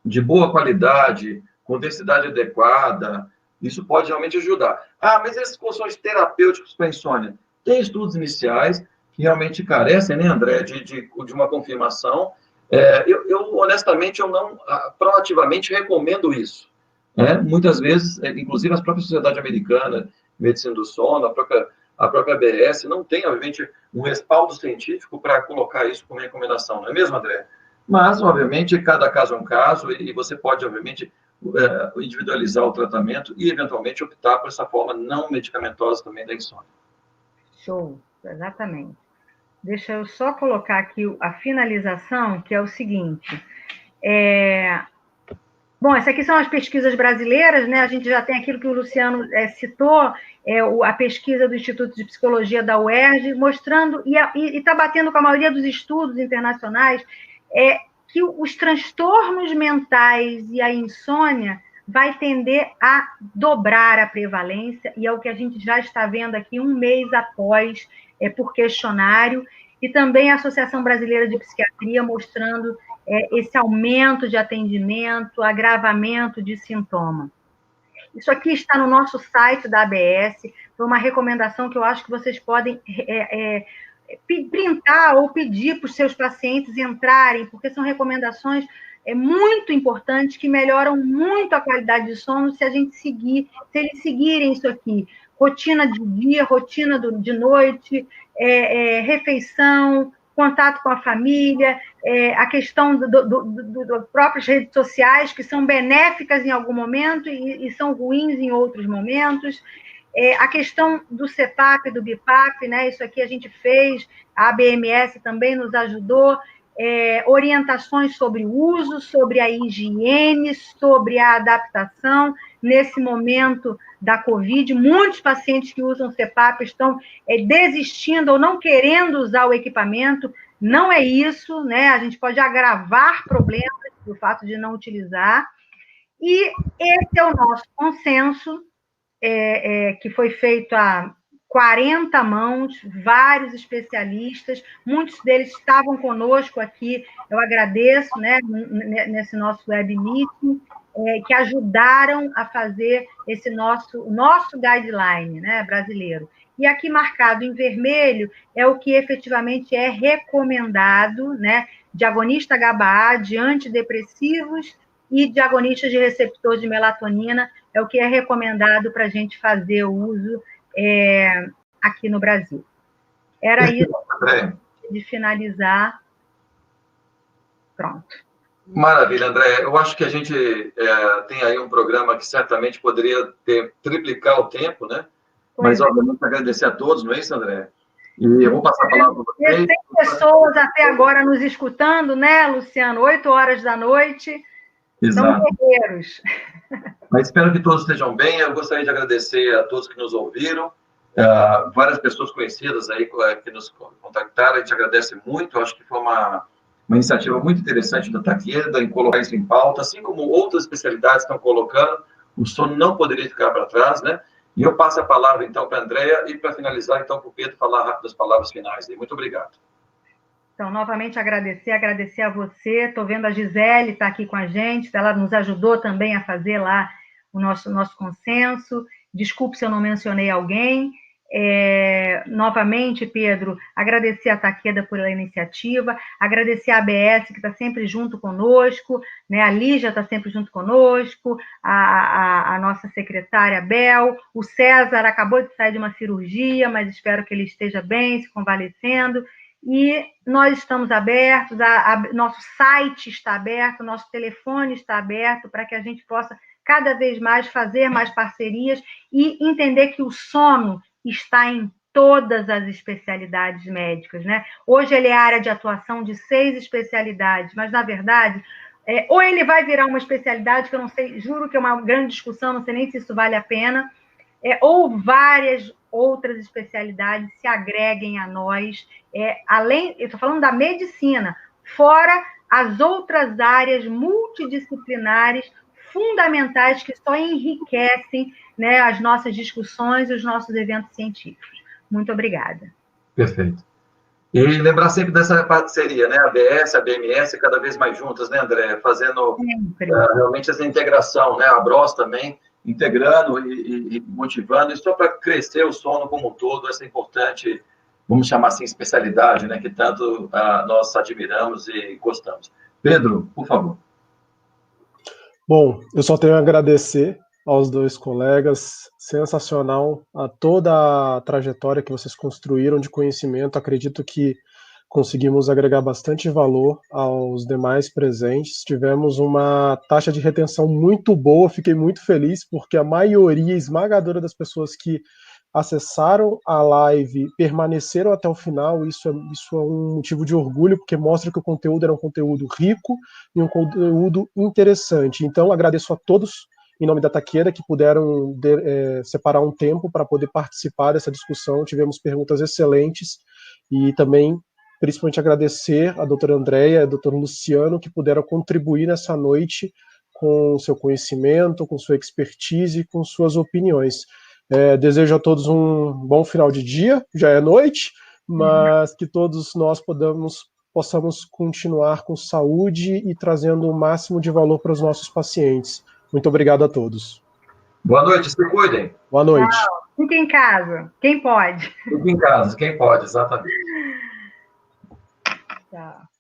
[SPEAKER 3] de boa qualidade, com densidade adequada, isso pode realmente ajudar. Mas esses colchões terapêuticos para insônia, tem estudos iniciais que realmente carecem, né, André, de uma confirmação. Honestamente, eu não proativamente recomendo isso. Muitas vezes, inclusive a própria Sociedade Americana de Medicina do Sono, a própria ABS, não tem, obviamente, um respaldo científico para colocar isso como recomendação, não é mesmo, André? Mas, obviamente, cada caso é um caso e você pode, obviamente, individualizar o tratamento e, eventualmente, optar por essa forma não medicamentosa também da insônia.
[SPEAKER 2] Show, exatamente. Deixa eu só colocar aqui a finalização, que é o seguinte. Bom, essas aqui são as pesquisas brasileiras, né? A gente já tem aquilo que o Luciano citou, a pesquisa do Instituto de Psicologia da UERJ, mostrando, e está batendo com a maioria dos estudos internacionais, que os transtornos mentais e a insônia vai tender a dobrar a prevalência, e é o que a gente já está vendo aqui um mês após, por questionário, e também a Associação Brasileira de Psiquiatria mostrando esse aumento de atendimento, agravamento de sintoma. Isso aqui está no nosso site da ABS, foi uma recomendação que eu acho que vocês podem printar ou pedir para os seus pacientes entrarem, porque são recomendações muito importantes que melhoram muito a qualidade de sono se eles seguirem isso aqui. Rotina de dia, rotina de noite, refeição, contato com a família, a questão das próprias redes sociais, que são benéficas em algum momento e são ruins em outros momentos. A questão do CPAP, do BIPAP, né? Isso aqui a gente fez, a ABMS também nos ajudou, orientações sobre o uso, sobre a higiene, sobre a adaptação. Nesse momento da Covid, muitos pacientes que usam CPAP estão desistindo ou não querendo usar o equipamento. Não é isso, né? A gente pode agravar problemas do fato de não utilizar. E esse é o nosso consenso, que foi feito a 40 mãos, vários especialistas, muitos deles estavam conosco aqui, eu agradeço, né, nesse nosso web meeting, que ajudaram a fazer esse nosso guideline, né, brasileiro. E aqui marcado em vermelho é o que efetivamente é recomendado, né, de agonista GABA-A, de antidepressivos e de agonistas de receptor de melatonina, é o que é recomendado para a gente fazer o uso aqui no Brasil. Era isso, de finalizar. Pronto.
[SPEAKER 3] Maravilha, André. Eu acho que a gente tem aí um programa que certamente poderia triplicar o tempo, né? Mas, obviamente, agradecer a todos, não é isso, André? E eu vou passar a palavra para vocês.
[SPEAKER 2] Tem pessoas até agora nos escutando, né, Luciano? 8 horas da noite.
[SPEAKER 3] Exato.
[SPEAKER 2] São guerreiros.
[SPEAKER 3] Mas espero que todos estejam bem. Eu gostaria de agradecer a todos que nos ouviram. Várias pessoas conhecidas aí que nos contactaram. A gente agradece muito. Eu acho que foi uma iniciativa muito interessante da Takeda em colocar isso em pauta, assim como outras especialidades estão colocando. O sono não poderia ficar para trás, né? E eu passo a palavra, então, para a Andréia e, para finalizar, então, para o Pedro falar rápido as palavras finais. Muito obrigado.
[SPEAKER 2] Então, novamente, agradecer a você. Estou vendo a Gisele está aqui com a gente, ela nos ajudou também a fazer lá o nosso consenso. Desculpe se eu não mencionei alguém. Novamente, Pedro, agradecer a Takeda pela iniciativa, agradecer a ABS, que está sempre junto conosco, né? A Lígia está sempre junto conosco, a nossa secretária Bel, o César acabou de sair de uma cirurgia, mas espero que ele esteja bem, se convalescendo. E nós estamos abertos, nosso site está aberto, nosso telefone está aberto para que a gente possa cada vez mais fazer mais parcerias e entender que o sono está em todas as especialidades médicas, né? Hoje ele é área de atuação de 6 especialidades, mas na verdade, ou ele vai virar uma especialidade que eu não sei, juro que é uma grande discussão, não sei nem se isso vale a pena, ou várias outras especialidades se agreguem a nós, além, eu estou falando da medicina, fora as outras áreas multidisciplinares fundamentais que só enriquecem, né, as nossas discussões e os nossos eventos científicos. Muito obrigada.
[SPEAKER 3] Perfeito. E lembrar sempre dessa parceria, né? A ABS, a BMS, cada vez mais juntas, né, André? Fazendo realmente essa integração, né? A BROS também, integrando e motivando, e só para crescer o sono como um todo, essa importante, vamos chamar assim, especialidade, né? Que tanto nós admiramos e gostamos. Pedro, por favor.
[SPEAKER 1] Bom, eu só tenho a agradecer aos 2 colegas, sensacional a toda a trajetória que vocês construíram de conhecimento, acredito que conseguimos agregar bastante valor aos demais presentes, tivemos uma taxa de retenção muito boa, fiquei muito feliz, porque a maioria esmagadora das pessoas que acessaram a live permaneceram até o final, isso é um motivo de orgulho, porque mostra que o conteúdo era um conteúdo rico e um conteúdo interessante. Então, agradeço a todos, em nome da Takeda, que puderam separar um tempo para poder participar dessa discussão, tivemos perguntas excelentes, e também, principalmente, agradecer a doutora Andréia e a doutor Luciano, que puderam contribuir nessa noite com seu conhecimento, com sua expertise e com suas opiniões. Desejo a todos um bom final de dia, já é noite, mas que todos nós possamos continuar com saúde e trazendo o máximo de valor para os nossos pacientes. Muito obrigado a todos.
[SPEAKER 3] Boa noite, se cuidem.
[SPEAKER 1] Boa noite.
[SPEAKER 2] Tchau. Fique em casa, quem pode.
[SPEAKER 3] Fique em casa, quem pode, exatamente.
[SPEAKER 2] Tchau.